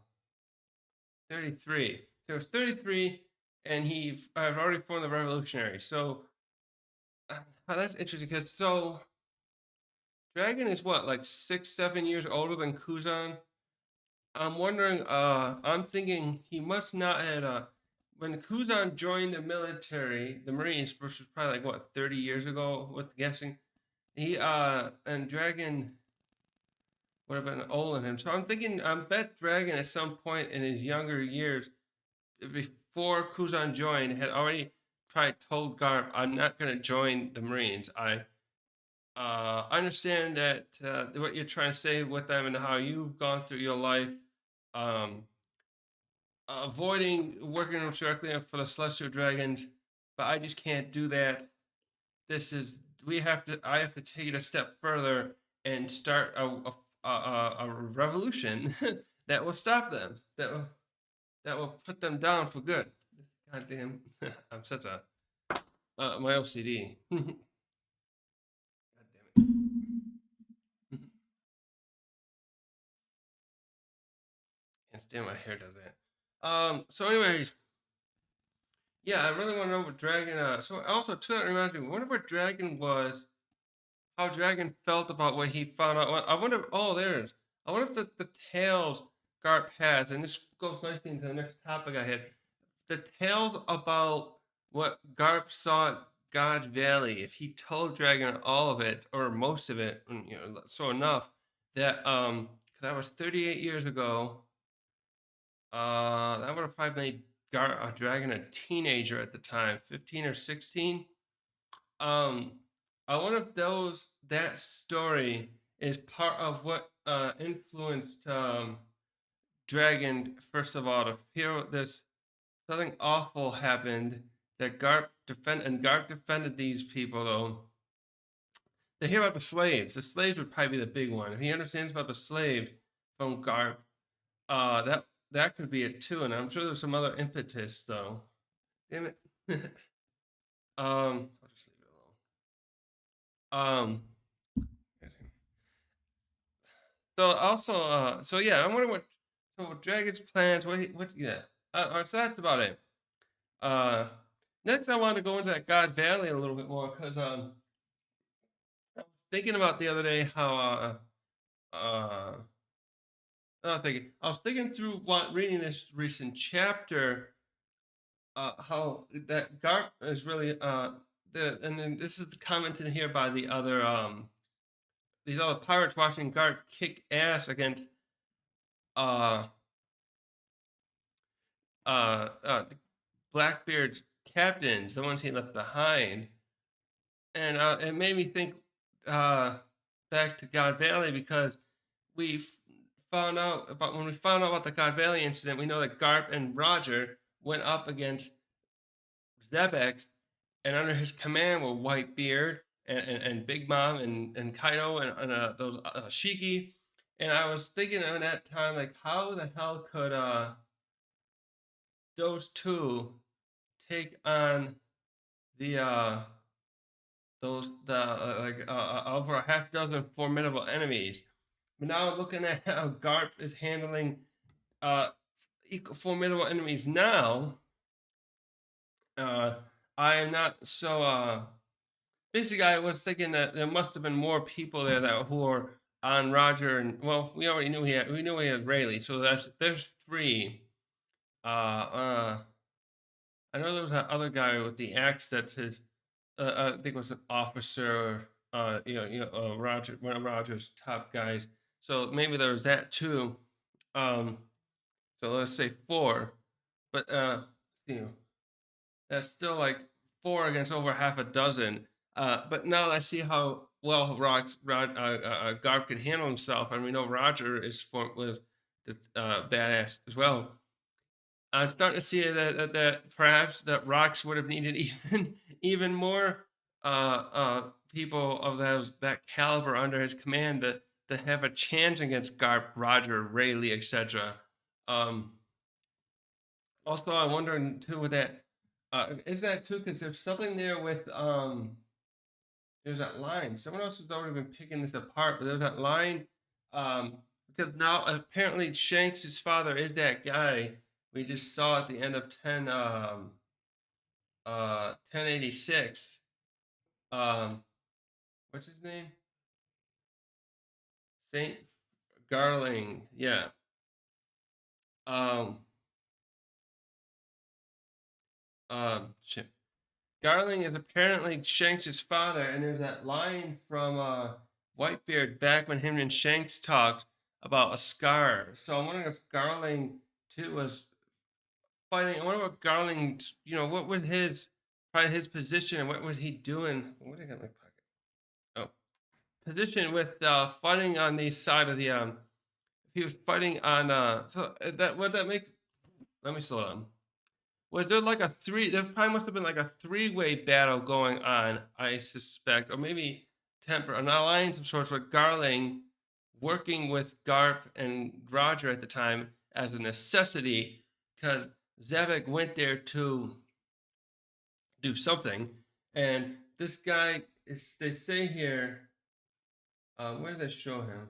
33. So it's 33, and he I've already formed the revolutionary. So that's interesting because Dragon is what, like 6, 7 years older than Kuzan. I'm wondering. I'm thinking he must not had when Kuzan joined the military, the Marines, which was probably like what 30 years ago. With guessing, he and Dragon would have been older than him. So I'm thinking. I bet Dragon at some point in his younger years, before Kuzan joined, had already probably told Garp, "I'm not going to join the Marines. I understand that what you're trying to say with them and how you've gone through your life, um, avoiding working directly for the Celestial Dragons, but I just can't do that. This is we have to. I have to take it a step further and start a revolution that will stop them. That will put them down for good. God damn, I'm such a my OCD. God damn it. Can't stand my hair does that. So anyways, yeah, I really want to know what Dragon so also too that reminds me, I wonder what Dragon was, how Dragon felt about what he found out. I wonder oh there it is. I wonder if the tales Garp has, and this goes nicely into the next topic I had. The tales about what Garp saw at God's Valley, if he told Dragon all of it or most of it, so enough that that was 38 years ago. That would have probably made Dragon a teenager at the time, 15 or 16. Um, I wonder if that story is part of what influenced Dragon first of all to feel this something awful happened that Garp defended these people though. They hear about the slaves. The slaves would probably be the big one. If he understands about the slaves from Garp, that could be it too. And I'm sure there's some other impetus though. Damn it. I'll just leave it alone. So also, so yeah, I'm wondering what Dragon's plans. Yeah. So that's about it. Uh, Next I want to go into that God Valley a little bit more because I was thinking about the other day how I was thinking through what reading this recent chapter, how that Garp is really and then this is commented here by the other these other pirates watching Garp kick ass against uh Blackbeard's captains, the ones he left behind, and it made me think uh, back to God Valley because we found out about when we found out about the God Valley incident. We know that Garp and Roger went up against Zebek, and under his command were Whitebeard and Big Mom and Kaido and those Shiki. And I was thinking at that time, like, how the hell could those two take on the over a half dozen formidable enemies. But now looking at how Garp is handling uh, formidable enemies now, uh, I am not so. Basically, I was thinking that there must have been more people there that who were on Roger, and well, we knew he had Rayleigh, so there's three. I know there was that other guy with the axe that's his. I think it was an officer. Roger, one of Roger's top guys. So maybe there was that too. Um, so let's say four, but you know, that's still like four against over half a dozen. But now I see how well Garp can handle himself, and we know Roger was the badass as well. I'm starting to see that perhaps that Rocks would have needed even more people of that caliber under his command to have a chance against Garp, Roger, Rayleigh, etc. Um, Also, I'm wondering too with that is that too because there's something there with there's that line. Someone else has already been picking this apart, but there's that line um, because now apparently Shanks' father is that guy we just saw at the end of 1086. Um, what's his name? Saint Garling. Yeah. Um, shit. Garling is apparently Shanks' father, and there's that line from Whitebeard back when him and Shanks talked about a scar. So I'm wondering if Garling too was fighting. I wonder what Garling, what was his probably his position and what was he doing? What did I got in my pocket? Oh, position with fighting on the side of the he was fighting on that would that make let me slow down. Was there like a three? There probably must have been like a three-way battle going on, I suspect, or maybe temper an alliance of sorts with Garling working with Garp and Roger at the time as a necessity because Zevek went there to do something, and this guy is. They say here, where do they show him?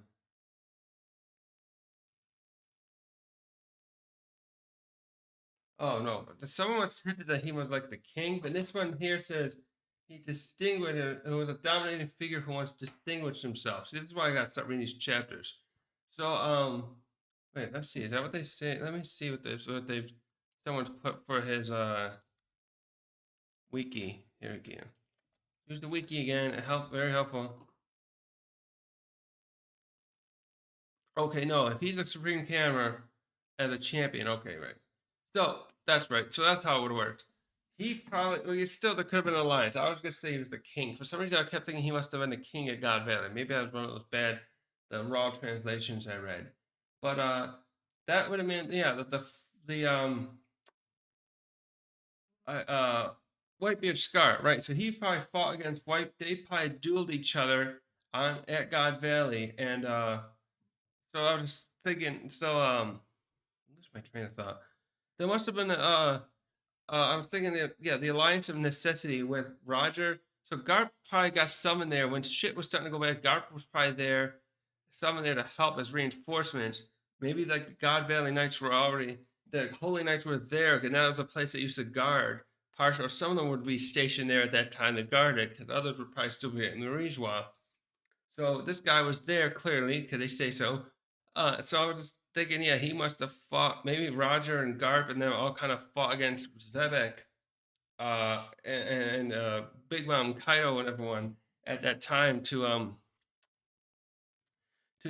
Oh no, someone once hinted that he was like the king, but this one here says he distinguished. It was a dominating figure who once distinguished himself. See, this is why I got to start reading these chapters. So, wait, let's see. Is that what they say? Let me see what they've someone's put for his wiki here again. Here's the wiki again. It helped, very helpful. Okay, no, if he's a Supreme Camera as a champion, okay, right. So that's right. So that's how it would have worked. He probably well, still there could have been an alliance. I was gonna say he was the king. For some reason, I kept thinking he must have been the king of God Valley. Maybe that was one of those bad, the raw translations I read. But that would have meant yeah the Whitebeard Scar right. So he probably fought against White. They probably dueled each other on at God Valley, and so I was just thinking. So lose my train of thought. There must have been I was thinking that yeah, the alliance of necessity with Roger. So Garp probably got summoned there when shit was starting to go bad. Garp was probably there, summoned there to help as reinforcements. Maybe like the God Valley Knights were already the Holy Knights were there, because that was a place that used to guard. Partial, some of them would be stationed there at that time to guard it, because others would probably still be in the Marijois. So this guy was there clearly, because they say so. So I was just thinking, yeah, he must have fought. Maybe Roger and Garp and them all kind of fought against Zebek and Big Mom Kaido and everyone at that time to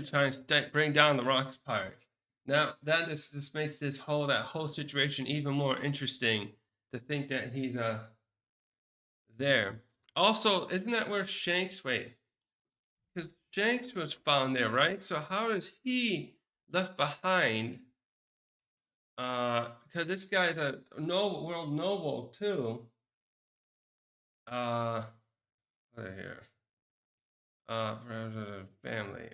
try and bring down the Rocks Pirates. Now that just makes that whole situation even more interesting to think that he's there. Also, isn't that where Shanks? Wait, because Shanks was found there, right? So how is he left behind? Because this guy's a noble, world noble too. Uh, here. Family.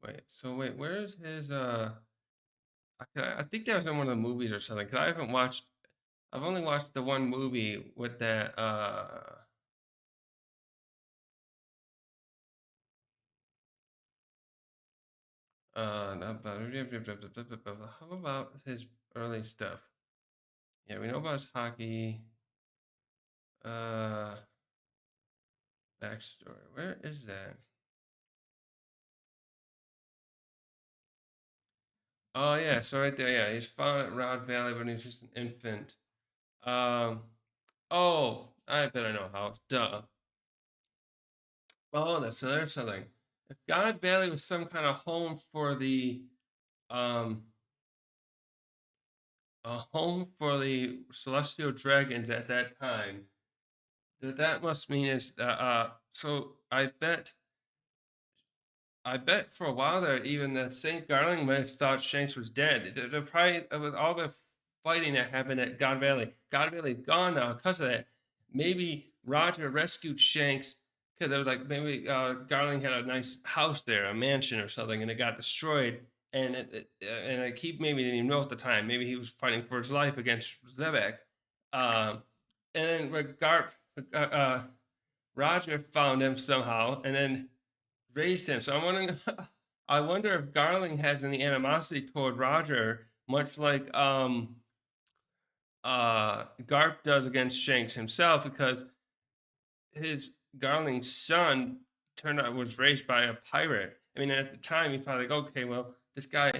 Wait, so wait, where's his I think that was in one of the movies or something. Cause I haven't watched. I've only watched the one movie with that. How about his early stuff? Yeah, we know about his hockey. Uh, backstory. Where is that? Oh yeah, so right there. Yeah, he's found at Round Valley when he was just an infant. Um. Oh, I bet I know how. Duh. Oh, that's so there's something. If God Valley was some kind of home for the um a home for the celestial dragons at that time. That must mean is so I bet for a while there, even that St. Garling might have thought Shanks was dead. They're probably with all the fighting that happened at God Valley. God Valley's gone now because of that. Maybe Roger rescued Shanks because it was like maybe Garling had a nice house there, a mansion or something, and it got destroyed. And I keep maybe didn't even know at the time. Maybe he was fighting for his life against Zebek. Um, and then Roger found him somehow, and then raised him. So I'm wondering, I wonder if Garling has any animosity toward Roger, much like Garp does against Shanks himself, because his Garling's son turned out was raised by a pirate. I mean, at the time he's probably like, okay, well, this guy,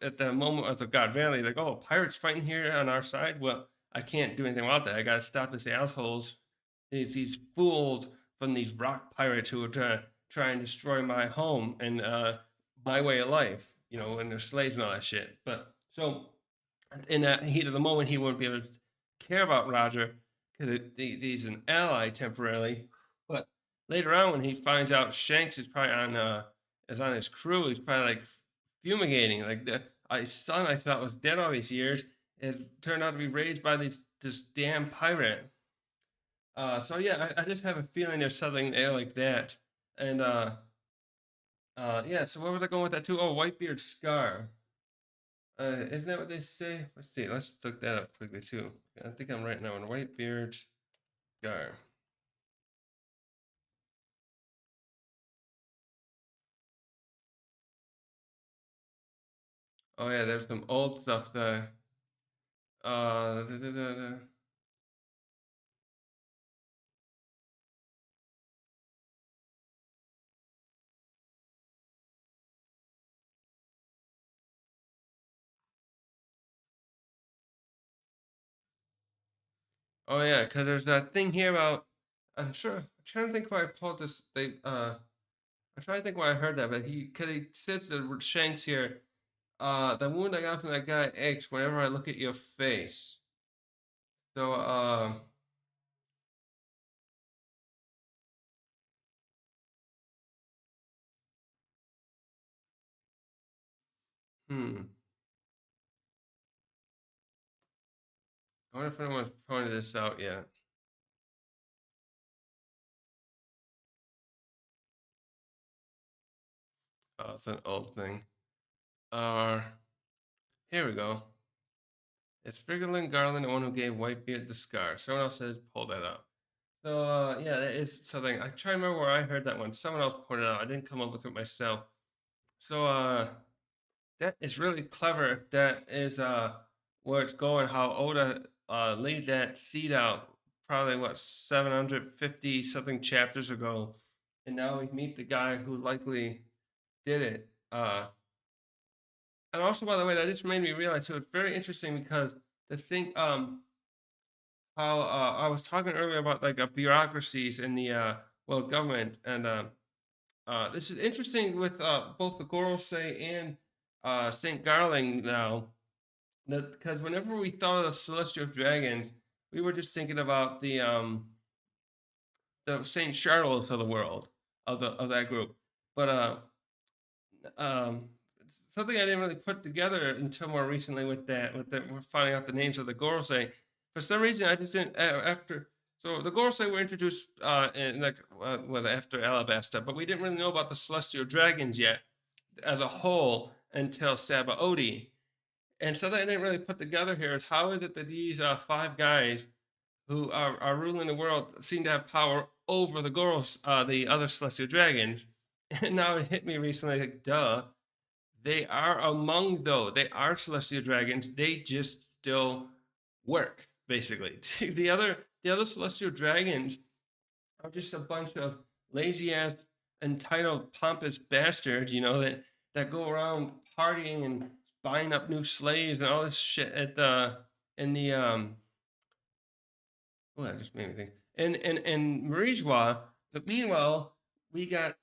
at the moment of the God Valley, like, oh, pirates fighting here on our side. Well, I can't do anything about that. I got to stop these assholes, these fools from these rock pirates who are trying to destroy my home and my way of life. And they're slaves and all that shit. But so in that heat of the moment, he wouldn't be able to care about Roger because he's an ally temporarily. But later on, when he finds out Shanks is probably on his crew, he's probably like fumigating. Like the his son, I thought was dead all these years, has turned out to be raised by this damn pirate. So yeah, I just have a feeling there's something there like that. And yeah. So where was I going with that too? Oh, Whitebeard's scar. Isn't that what they say? Let's see. Let's look that up quickly too. I think I'm right now on Whitebeard's scar. Oh yeah, there's some old stuff there. Da, da, da, da. Oh yeah, because there's that thing here about. I'm sure. I'm trying to think why I pulled this. I'm trying to think why I heard that, but because he says to Shanks here. The wound I got from that guy aches whenever I look at your face. So, hmm. I wonder if anyone's pointed this out yet. Oh, it's an old thing. Uh, Here we go. It's Frigolin Garland, the one who gave Whitebeard the scar. Someone else says pull that up. So, yeah, that is something. I try to remember where I heard that one. Someone else pointed out. I didn't come up with it myself. So, that is really clever. That is where it's going. How Oda laid that seed out probably what 750 something chapters ago, and now we meet the guy who likely did it. And also, by the way, that just made me realize. So it's very interesting because to think how I was talking earlier about like bureaucracies in the world government, and this is interesting with both the Gorosei and Saint Garling now. Because whenever we thought of the celestial dragons, we were just thinking about the Saint Charlottes of the world of that group. But um, something I didn't really put together until more recently with that we're finding out the names of the Gorosei. For some reason, I just didn't after. So the Gorosei were introduced in like well after Alabasta, but we didn't really know about the celestial dragons yet as a whole until Sabaody. And something I didn't really put together here is how is it that these five guys who are ruling the world seem to have power over the girls, the other celestial dragons? And now it hit me recently, like, duh, they are among though. They are celestial dragons. They just still work, basically. The other celestial dragons are just a bunch of lazy ass, entitled, pompous bastards, that go around partying and buying up new slaves and all this shit at the in the oh that just made me think in Marijwa. But meanwhile, we got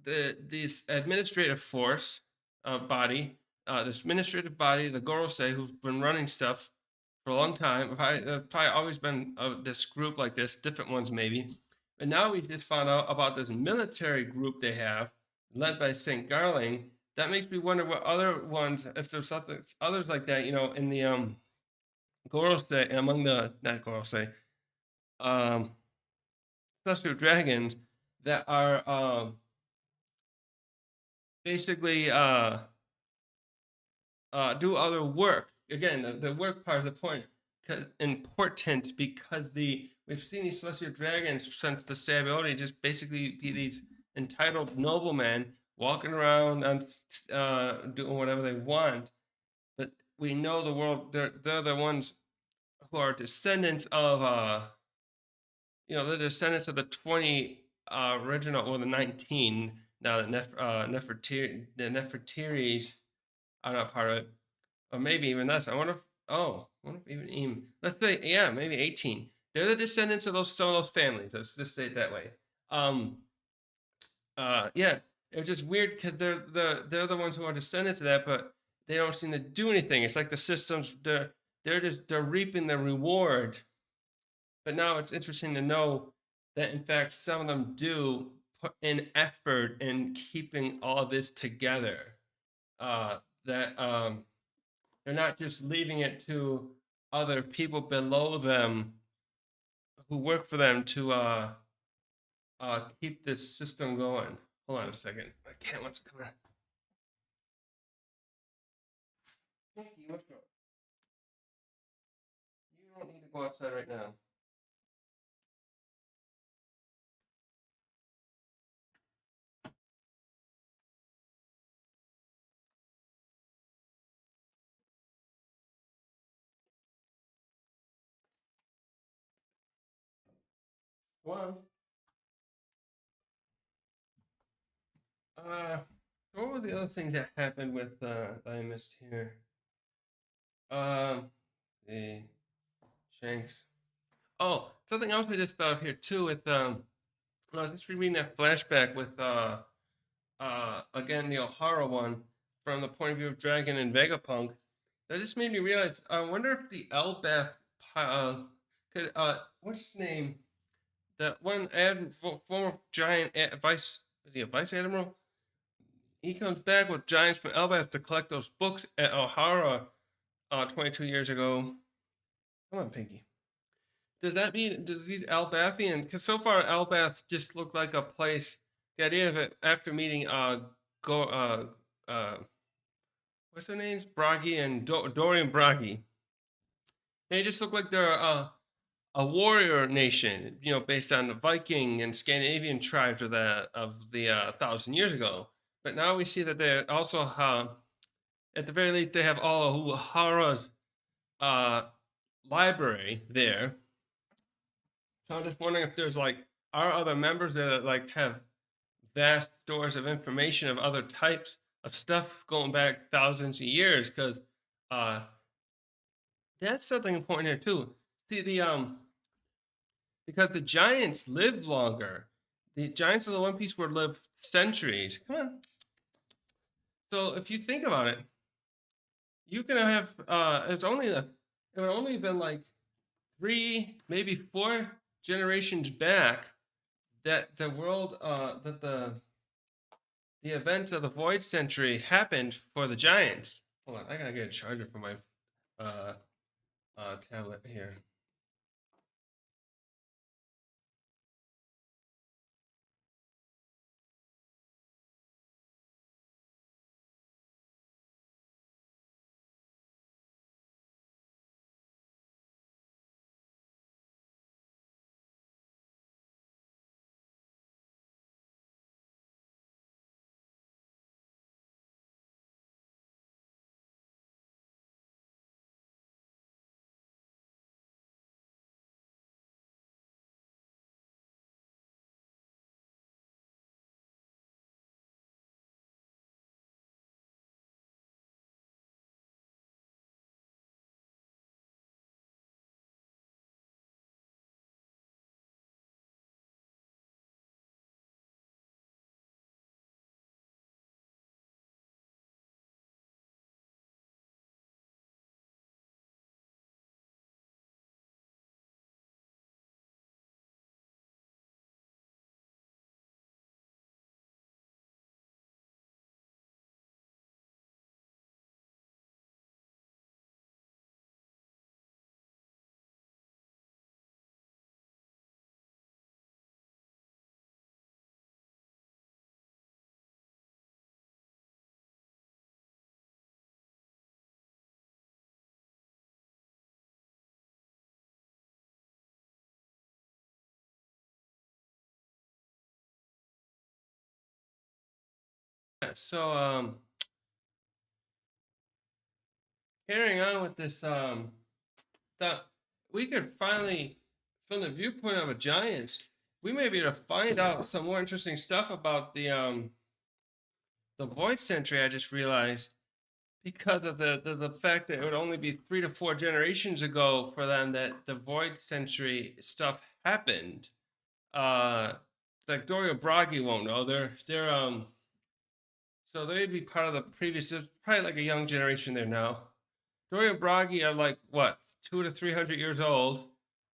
this administrative force body this administrative body, the Gorosei, who's been running stuff for a long time. Probably always been this group like this, different ones maybe. And now we just found out about this military group they have, led by St. Garling. That makes me wonder what other ones, if there's others like that, in the Gorosei, among the, not Gorosei, um, Celestial Dragons that are basically do other work. Again, the work part is the point. Important because we've seen these celestial dragons since the Sabaody just basically be these entitled noblemen walking around and doing whatever they want. But we know the world; they're the ones who are descendants of the descendants of the 20 original, or the 19 now that the Nefertiris are not part of it, or maybe even less. I wonder if even let's say, yeah, maybe 18. They're the descendants of some of those families. Let's just say it that way. Um, yeah, it's just weird because they're the ones who are descendants of that, but they don't seem to do anything. It's like the systems they're reaping the reward. But now it's interesting to know that in fact some of them do put in effort in keeping all this together. That they're not just leaving it to other people below them who work for them to keep this system going. Hold on a second. My cat wants to come out. Nikki, what's wrong? You don't need to go outside right now. Well, uh, what were the other things that happened with I missed here? The Shanks. Oh, something else I just thought of here too with I was just reading that flashback with again the O'Hara one from the point of view of Dragon and Vegapunk. That just made me realize. I wonder if the Elbaf could what's his name? That one former giant vice, is he a vice admiral? He comes back with giants from Elbaf to collect those books at O'Hara 22 years ago. Come on, Pinky. Does that mean does these Albathian? Because so far Albath just looked like a place. The idea of it after meeting go what's their names, Bragi and Dorian Bragi. They just look like they're a warrior nation, based on the Viking and Scandinavian tribes of the 1,000 years ago. But now we see that they also at the very least they have all of Uhara's uh, library there. So I'm just wondering if there's like are other members there that like have vast stores of information of other types of stuff going back thousands of years, because uh, that's something important here too. See because the giants live longer. The giants of the One Piece would live centuries. Come on. So if you think about it, you can have it would only been like 3, maybe 4 generations back that the world that the event of the Void Century happened for the Giants. Hold on, I gotta get a charger for my uh, tablet here. Yeah, so carrying on with this thought we could finally, from the viewpoint of a giants, we may be able to find out some more interesting stuff about the void century. I just realized because of the fact that it would only be 3 to 4 generations ago for them that the void century stuff happened. Uh, like Doria Bragi won't know. They're so they'd be part of the previous. There's probably like a young generation there now. Doria Bragi are like what 200 to 300 years old,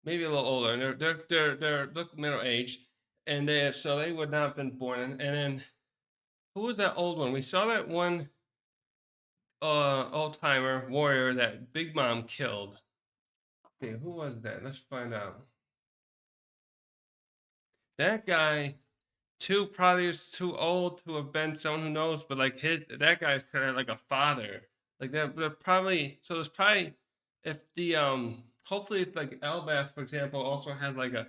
maybe a little older, and they're look middle aged, and they would not have been born. And then who was that old one? We saw that one old timer warrior that Big Mom killed. Okay, who was that? Let's find out. That guy too probably is too old to have been someone who knows, but like that guy's kind of like a father. Like they're probably so there's probably if the hopefully if like Elbath for example also has like a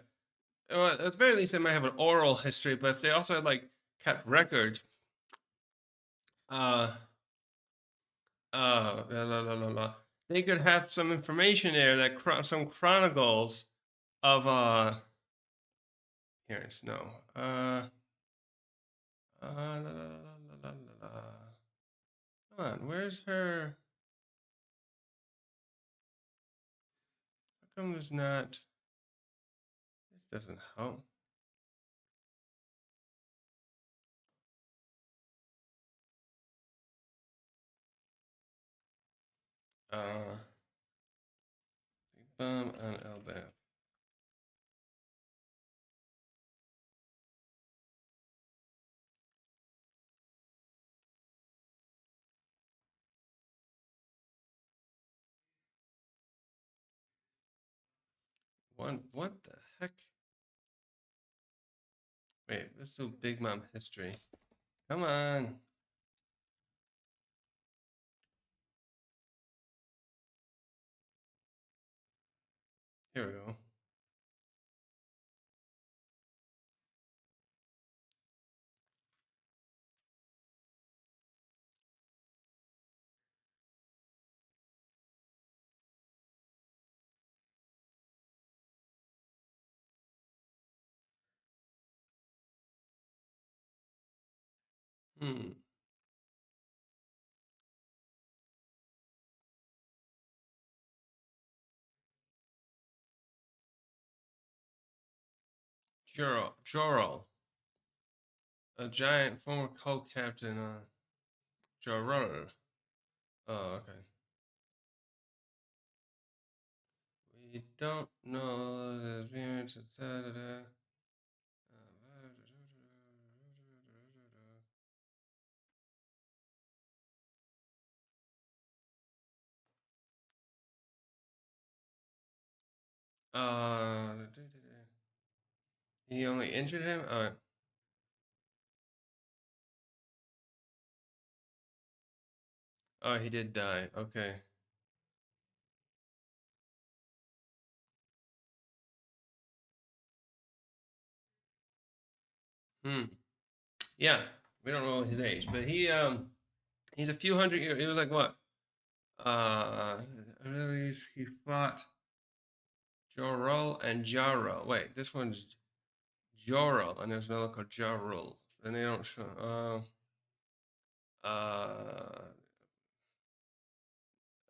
at the very least they might have an oral history, but if they also had like kept records, uh they could have some information there that some chronicles of here it's no la, la, la, la, la, la. Come on, where's her? How come there's not? This doesn't help. Uh, bomb on Elbath. What the heck? Wait, let's do Big Mom history. Come on. Here we go. Hmm. Jorel, a giant former co-captain. Jorel. Oh, okay. We don't know the appearance of Uh, he only injured him. Oh, he did die. Okay. Hmm. Yeah, we don't know his age, but he's a few hundred years. He was like what? Really, he fought Jorel and Jarl. Wait, this one's Jorel, and there's another called Jarl, and they don't show.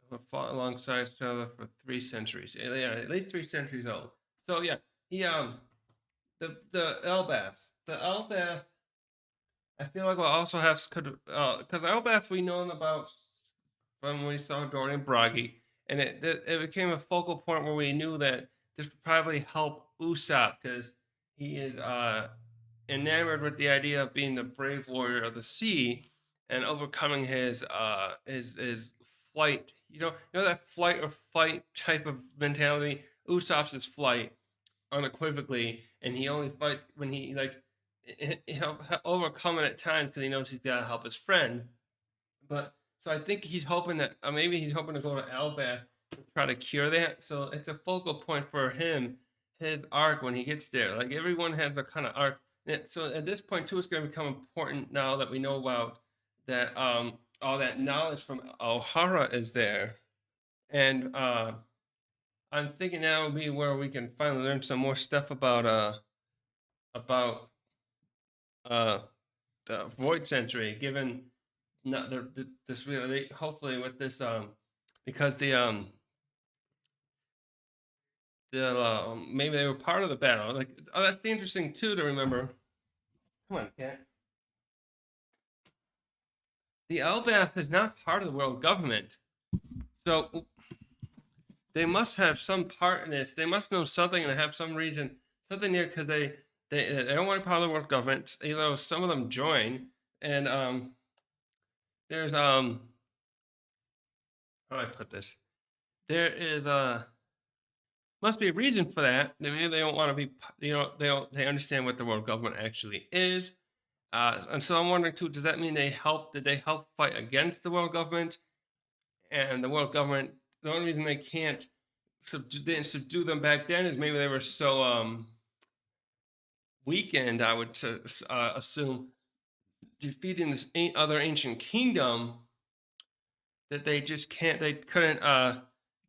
Who fought alongside each other for 3 centuries. Yeah, at least 3 centuries old. So yeah, he the Elbath, the Elbath. I feel like we'll also have could because Elbath we know about from when we saw Dorian Bragi, and it became a focal point where we knew that this would probably help Usopp because he is enamored with the idea of being the brave warrior of the sea and overcoming his flight. You know that flight or fight type of mentality. Usopp's is flight unequivocally, and he only fights when he like he'll overcome it at times because he knows he's got to help his friend. But so I think he's hoping that maybe he's hoping to go to Albath to try to cure that. So it's a focal point for him, his arc when he gets there. Like everyone has a kind of arc. So at this point too, it's going to become important now that we know about. that all that knowledge from Ohara is there, and I'm thinking that would be where we can finally learn some more stuff about uh the Void Century, given not this really hopefully with this because the maybe they were part of the battle. Like, oh, that's the interesting too to remember. Come on, cat. The Elbath is not part of the world government, so they must have some part in this. They must know something and have some reason, something there, because they don't want to be part of the world government. Even though some of them join, and there's how do I put this? There is must be a reason for that. Maybe they don't want to be, they understand what the world government actually is. And so I'm wondering too, does that mean did they help fight against the world government? And the world government, the only reason they didn't subdue them back then is maybe they were so weakened, I would assume, defeating this other ancient kingdom that they couldn't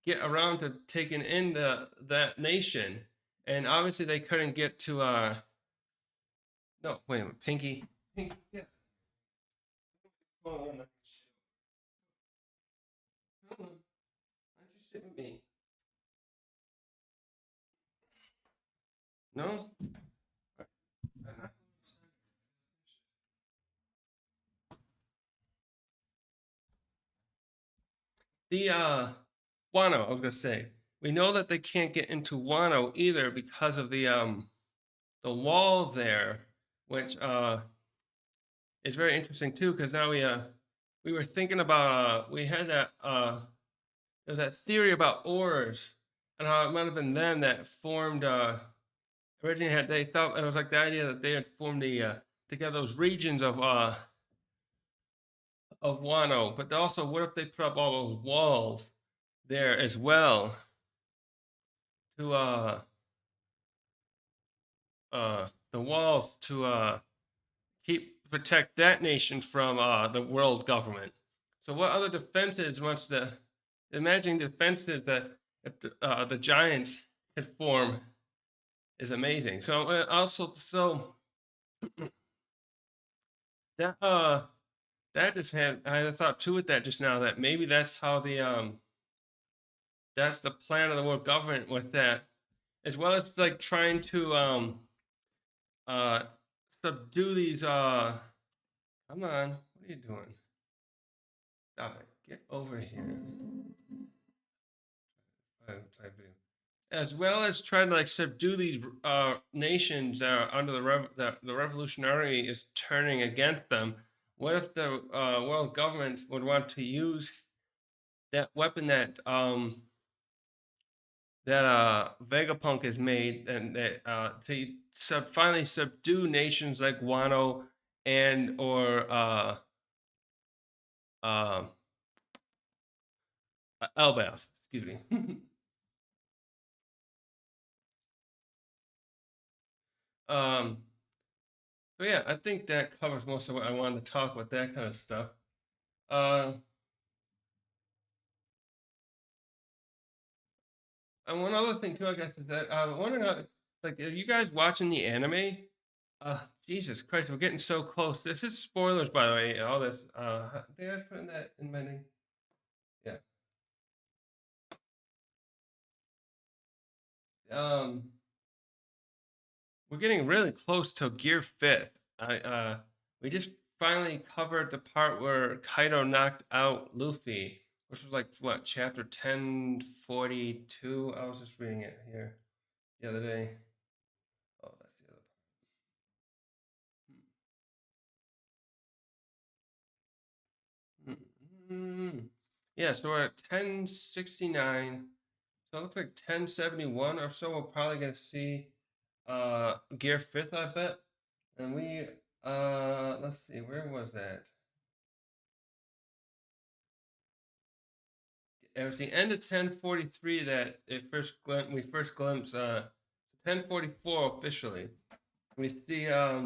get around to taking in that nation. And obviously they couldn't get to no, wait a minute, Pinky, yeah. Hold on, hold on. Why don't you sit with me? No? The Wano, I was gonna say. We know that they can't get into Wano either because of the wall there, which is very interesting too, because now we were thinking about we had that there's that theory about ores and how it might have been them that formed originally had they thought it was like the idea that they had formed together those regions of Wano, but also what if they put up all those walls there as well to the walls to keep protect that nation from the world government. So what other defenses once the imagining defenses that if the giants could form is amazing. So also that that just had I had a thought too with that just now that maybe that's how the that's the plan of the world government with that, as well as like trying to uh subdue these come on, what are you doing? Stop it. Get over here. As well as trying to like subdue these nations that are under the revolutionary is turning against them. What if the world government would want to use that weapon that Vegapunk has made and that to finally subdue nations like Wano and or uh, Elbath, excuse me. um, so yeah, I think that covers most of what I wanted to talk about that kind of stuff. Uh, and one other thing too, I guess, is that I wonder how, like, are you guys watching the anime? Jesus Christ, we're getting so close. This is spoilers, by the way. All this. Did I put that in my name? Yeah. Um, we're getting really close to Gear Fifth. We just finally covered the part where Kaido knocked out Luffy, which was like what chapter 1042. I was just reading it here the other day. Oh, that's the other part. Yeah, so we're at 1069. So it looks like 1071 or so. We're probably gonna see Gear Fifth, I bet. And we let's see, where was that? It was the end of 1043 that we first glimpse 1044 officially. We see uh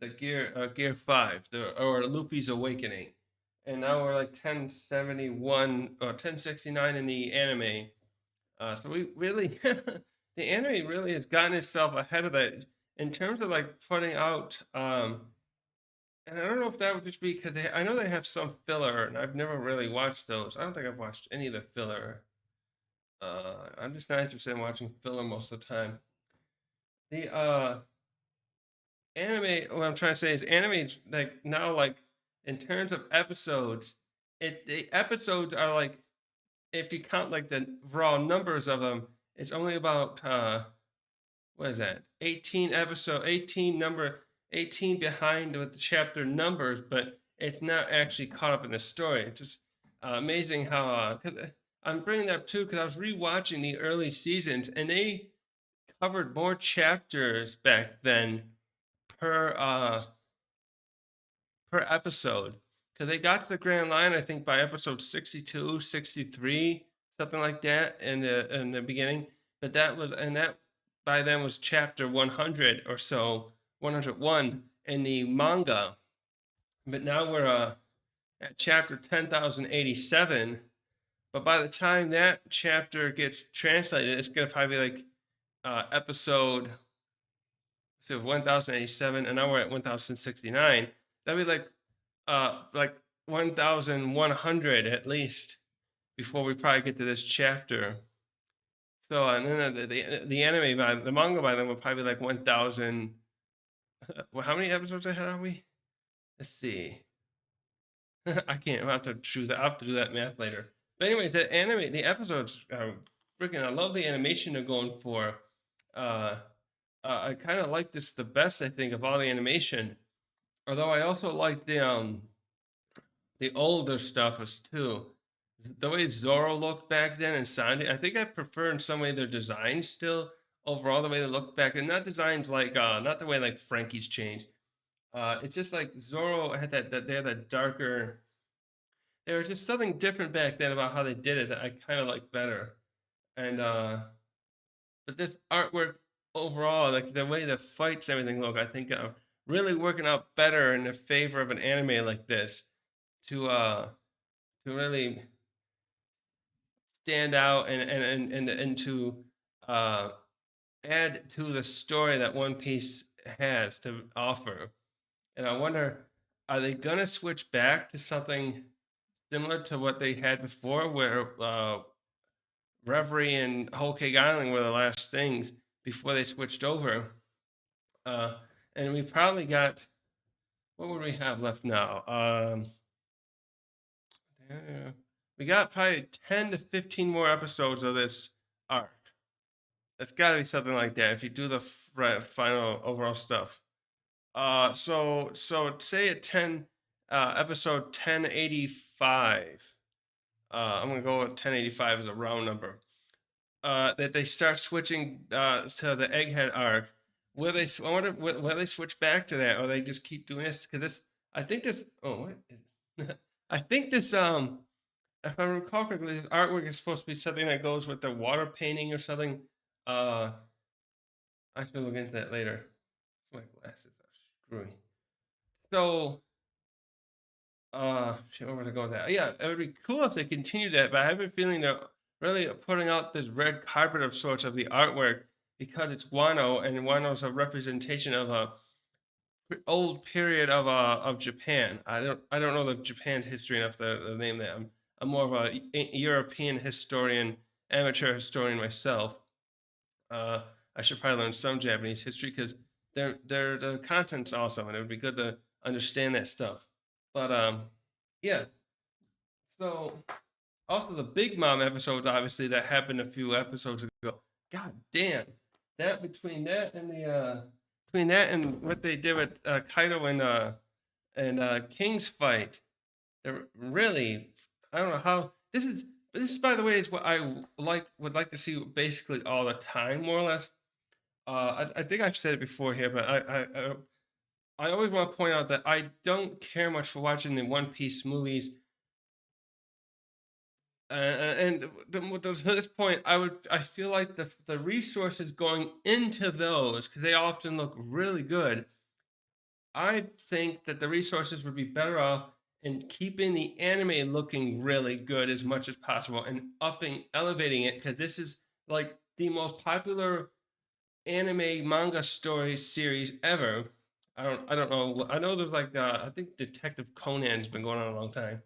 the Gear 5, or Luffy's Awakening, and now we're like 1071 or 1069 in the anime. So we really, the anime really has gotten itself ahead of that in terms of like putting out. And I don't know if that would just be because I know they have some filler, and I've never really watched those. I don't think I've watched any of the filler. I'm just not interested in watching filler most of the time. The anime, what I'm trying to say is anime's like now, like in terms of episodes, the episodes are like, if you count like the raw numbers of them, it's only about what is that? 18 behind with the chapter numbers, but it's not actually caught up in the story. It's just amazing how I'm bringing that up too because I was rewatching the early seasons and they covered more chapters back then per per episode because they got to the Grand Line I think by episode 62, 63, something like that in the beginning. But that by then was chapter 100 or so, 101 in the manga. But now we're at chapter 10,087. But by the time that chapter gets translated, it's gonna probably be like episode, so 1087, and now we're at 1069. That'd be like 1100 at least before we probably get to this chapter. So and then the anime by the manga by then will probably be like 1000. Well, how many episodes ahead are we? Let's see. I can't. I'll have to choose that. I'll have to do that math later. But anyways, that anime, the episodes are freaking. I love the animation they're going for. Uh, I kind of like this the best, I think, of all the animation. Although I also like the older stuff as too. The way Zoro looked back then and Sandy, I think I prefer in some way their designs still overall the way they look back and not designs like not the way like Frankie's changed. It's just like Zoro had that they had that darker. There was just something different back then about how they did it that I kind of like better. And but this artwork overall, like the way the fights, everything look, I think are really working out better in the favor of an anime like this to really stand out and to uh, add to the story that One Piece has to offer. And I wonder, are they gonna switch back to something similar to what they had before, where Reverie and Whole Cake Island were the last things before they switched over? Uh, and we probably got, what would we have left now? We got probably 10 to 15 more episodes of this arc. It's got to be something like that if you do the final overall stuff. So say at 10, episode 1085. I'm gonna go with 1085 as a round number. That they start switching to the Egghead arc. Will they? I wonder. Will they switch back to that, or they just keep doing this? Because this, I think this. Oh, what? I think this. If I recall correctly, this artwork is supposed to be something that goes with the water painting or something. Uh, I have to look into that later. My glasses are screwy. So, shit, where would I go with that? Yeah, it would be cool if they continued that, but I have a feeling they're really putting out this red carpet of sorts of the artwork because it's Wano, and Wano's a representation of a old period of Japan. I don't know the Japan's history enough to name that. I'm more of a European historian, amateur historian myself. Uh, I should probably learn some Japanese history because their content's awesome, and it would be good to understand that stuff. But yeah. So also the Big Mom episodes, obviously that happened a few episodes ago. God damn, that between that and what they did with Kaido and King's fight, they're really, I don't know how this is. This, by the way, is what I would like to see basically all the time, more or less. I think I've said it before here, but I always want to point out that I don't care much for watching the One Piece movies. And to this point, I feel like the resources going into those because they often look really good I think that the resources would be better off in keeping the anime looking really good as much as possible and elevating it, because this is like the most popular anime manga story series ever. I don't know. I know there's like I think Detective Conan's been going on a long time.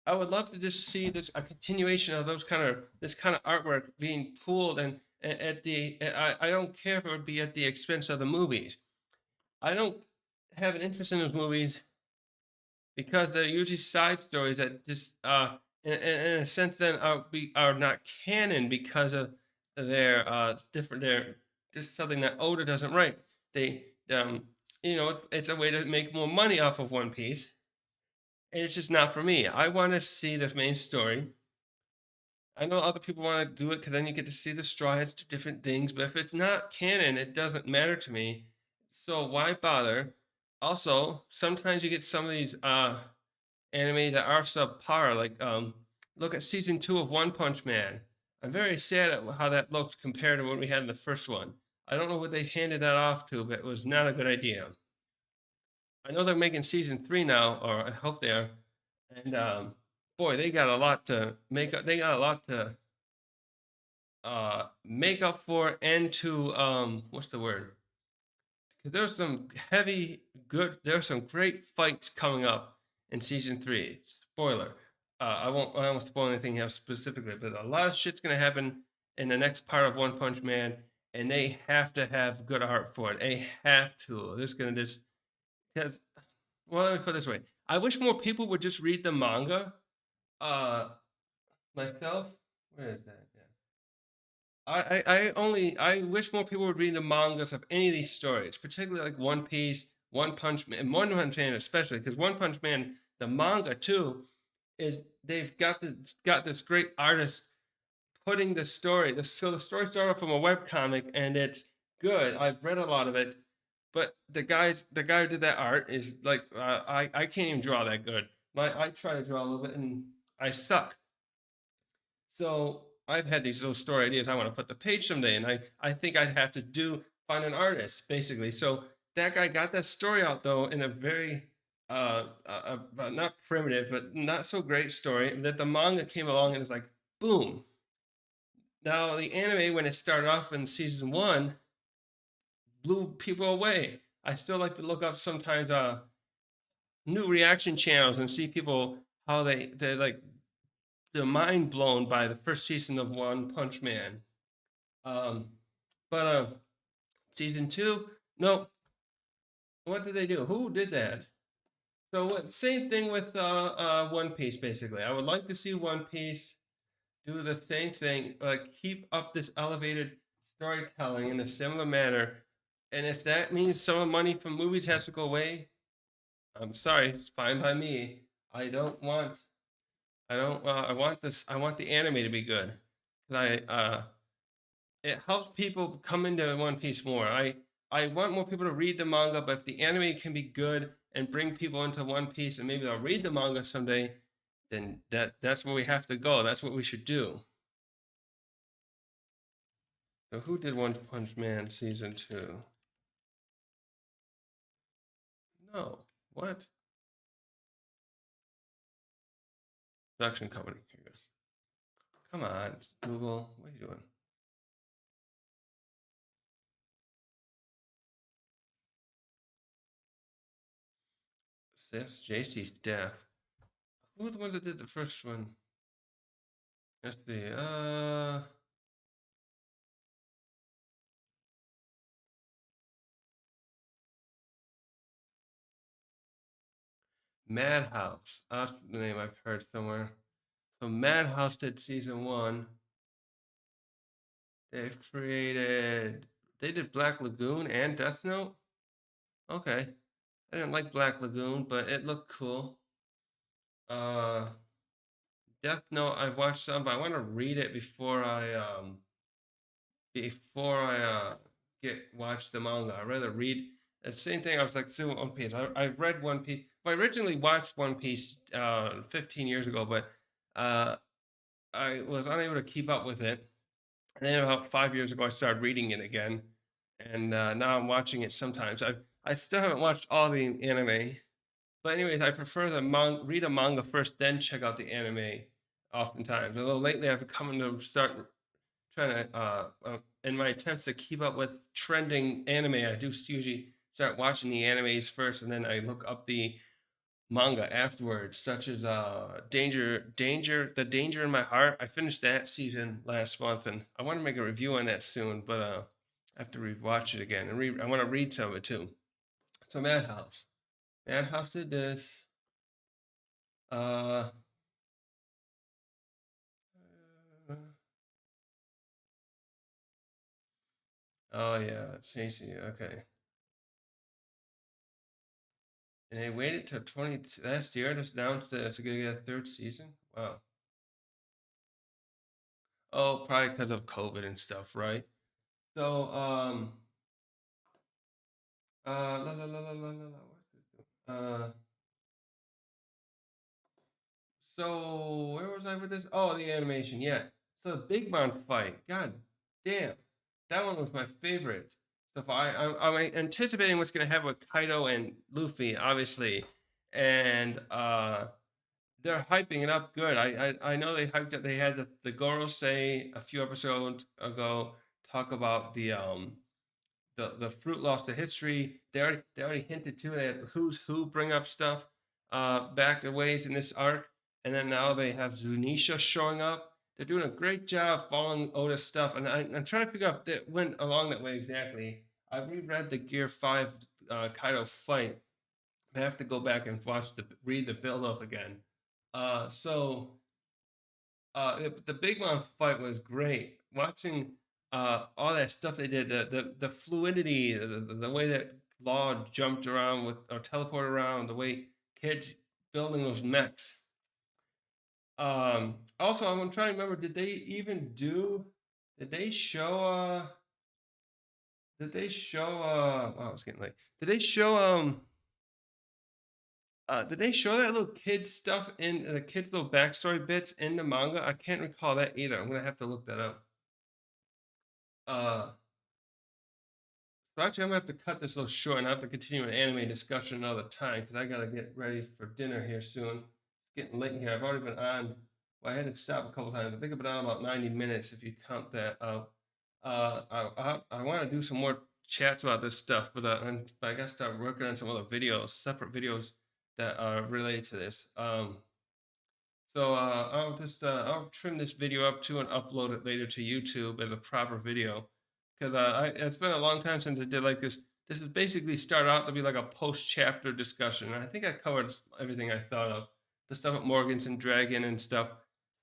I would love to just see this a continuation of those kind of this kind of artwork being pulled and at the I don't care if it would be at the expense of the movies. I don't have an interest in those movies because they're usually side stories that just in a sense then are not canon because of their different they're just something that Oda doesn't write. They it's a way to make more money off of One Piece, and it's just not for me. I want to see the main story. I know other people want to do it because then you get to see the Straw Hats do different things, but if it's not canon, it doesn't matter to me. So why bother? Also, sometimes you get some of these anime that are subpar. Like look at season 2 of One Punch Man. I'm very sad at how that looked compared to what we had in the first one. I don't know what they handed that off to, but it was not a good idea. I know they're making season 3 now, or I hope they are. And boy, they got a lot to make up. They got a lot to make up for and to what's the word? Because there's some heavy good. There's some great fights coming up in season 3. Spoiler. I won't spoil anything here specifically, but a lot of shit's gonna happen in the next part of One Punch Man, and they have to have good art for it. They have to. They're just gonna just because. Well, let me put it this way. I wish more people would just read the manga. Uh, myself. Where is that? Yeah. I wish more people would read the mangas of any of these stories, particularly like One Piece, One Punch Man, and One Punch Man especially, because One Punch Man, the manga too, is they've got this great artist putting the story. So the story started from a web comic and it's good. I've read a lot of it, but the guy who did that art is like I can't even draw that good. I try to draw a little bit and I suck. So I've had these little story ideas. I want to put the page someday, and I think I'd have to find an artist basically. So that guy got that story out though in a very not primitive but not so great story. That the manga came along and it's like boom. Now the anime when it started off in season 1 blew people away. I still like to look up sometimes new reaction channels and see people how they're like they're mind blown by the first season of One Punch Man. Um, but season 2, no. What did they do? Who did that? So what? Same thing with One Piece. Basically, I would like to see One Piece do the same thing, like keep up this elevated storytelling in a similar manner. And if that means some of the money from movies has to go away, I'm sorry, it's fine by me. I don't want. I don't. I want this. I want the anime to be good. I it helps people come into One Piece more. I want more people to read the manga, but if the anime can be good and bring people into One Piece, and maybe they'll read the manga someday, then that's where we have to go. That's what we should do. So who did One Punch Man season 2? No, what production company? Here it goes. Come on, Google. What are you doing? This JC's deaf. Who were the ones that did the first one? Let's see. Madhouse. That's the name I've heard somewhere. So Madhouse did season 1. They've created. They did Black Lagoon and Death Note. Okay, I didn't like Black Lagoon, but it looked cool. Uh, Death Note. I've watched some, but I want to read it before I get watch the manga. I'd rather read the same thing. I was like, see One Piece. I've read One Piece. I originally watched One Piece 15 years ago, but uh, I was unable to keep up with it. And then about 5 years ago, I started reading it again, and now I'm watching it sometimes. I still haven't watched all the anime, but anyways, I prefer read a manga first, then check out the anime. Oftentimes, although lately I've come to start trying to in my attempts to keep up with trending anime, I do usually start watching the animes first, and then I look up the manga afterwards, such as the Danger in My Heart. I finished that season last month, and I want to make a review on that soon, but I have to rewatch it again, and I want to read some of it too. So Madhouse did this. Uh, oh yeah, Chasing. Okay, and they waited till 20 last year to announce that it's going to get a third season. Wow. Oh, probably because of COVID and stuff, right? So, la la la la la la. So where was I with this? Oh, the animation. Yeah. So the Big Mom fight. God damn, that one was my favorite. So I'm anticipating what's gonna happen with Kaido and Luffy, obviously, and they're hyping it up good. I know they hyped it. They had the Gorosei a few episodes ago talk about the fruit lost to history. They already hinted to it. Who's who bring up stuff back the ways in this arc, and then now they have Zunisha showing up. They're doing a great job following Oda's stuff, and I'm trying to figure out if that went along that way exactly. I reread the Gear 5 Kaido fight. I have to go back and read the build up again. So the Big Mom fight was great. Watching all that stuff they did, the fluidity, the way that Law jumped around with or teleported around, the way kids building those mechs. Also, I'm trying to remember. Did they even do? Did they show? Did they show? Oh, it's getting late. Did they show? Did they show that little kid stuff in the kid's little backstory bits in the manga? I can't recall that either. I'm gonna have to look that up. Uh, so actually, I'm gonna have to cut this a little short, and I have to continue an anime discussion another time because I gotta get ready for dinner here soon. It's getting late here. I've already been on. Well, I had to stop a couple times. I think I've been on about 90 minutes if you count that out. I want to do some more chats about this stuff, but I gotta start working on some other videos, separate videos that are related to this. So I'll trim this video up too and upload it later to YouTube as a proper video because it's been a long time since I did like this. This is basically start out to be like a post chapter discussion. And I think I covered everything I thought of, the stuff at Morgan's Dragon and stuff.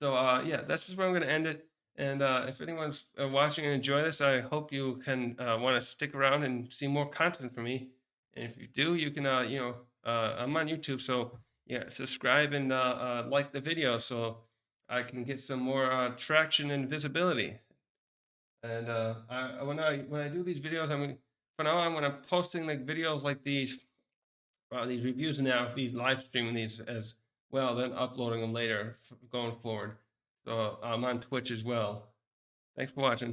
So yeah, this is where I'm going to end it. And if anyone's watching and enjoy this, I hope you can want to stick around and see more content from me. And if you do, you can I'm on YouTube, so yeah, subscribe and like the video so I can get some more traction and visibility. And when I do these videos, from now on when I'm posting like videos like these reviews now, I'll be live streaming these as well, then uploading them later going forward. So I'm on Twitch as well. Thanks for watching.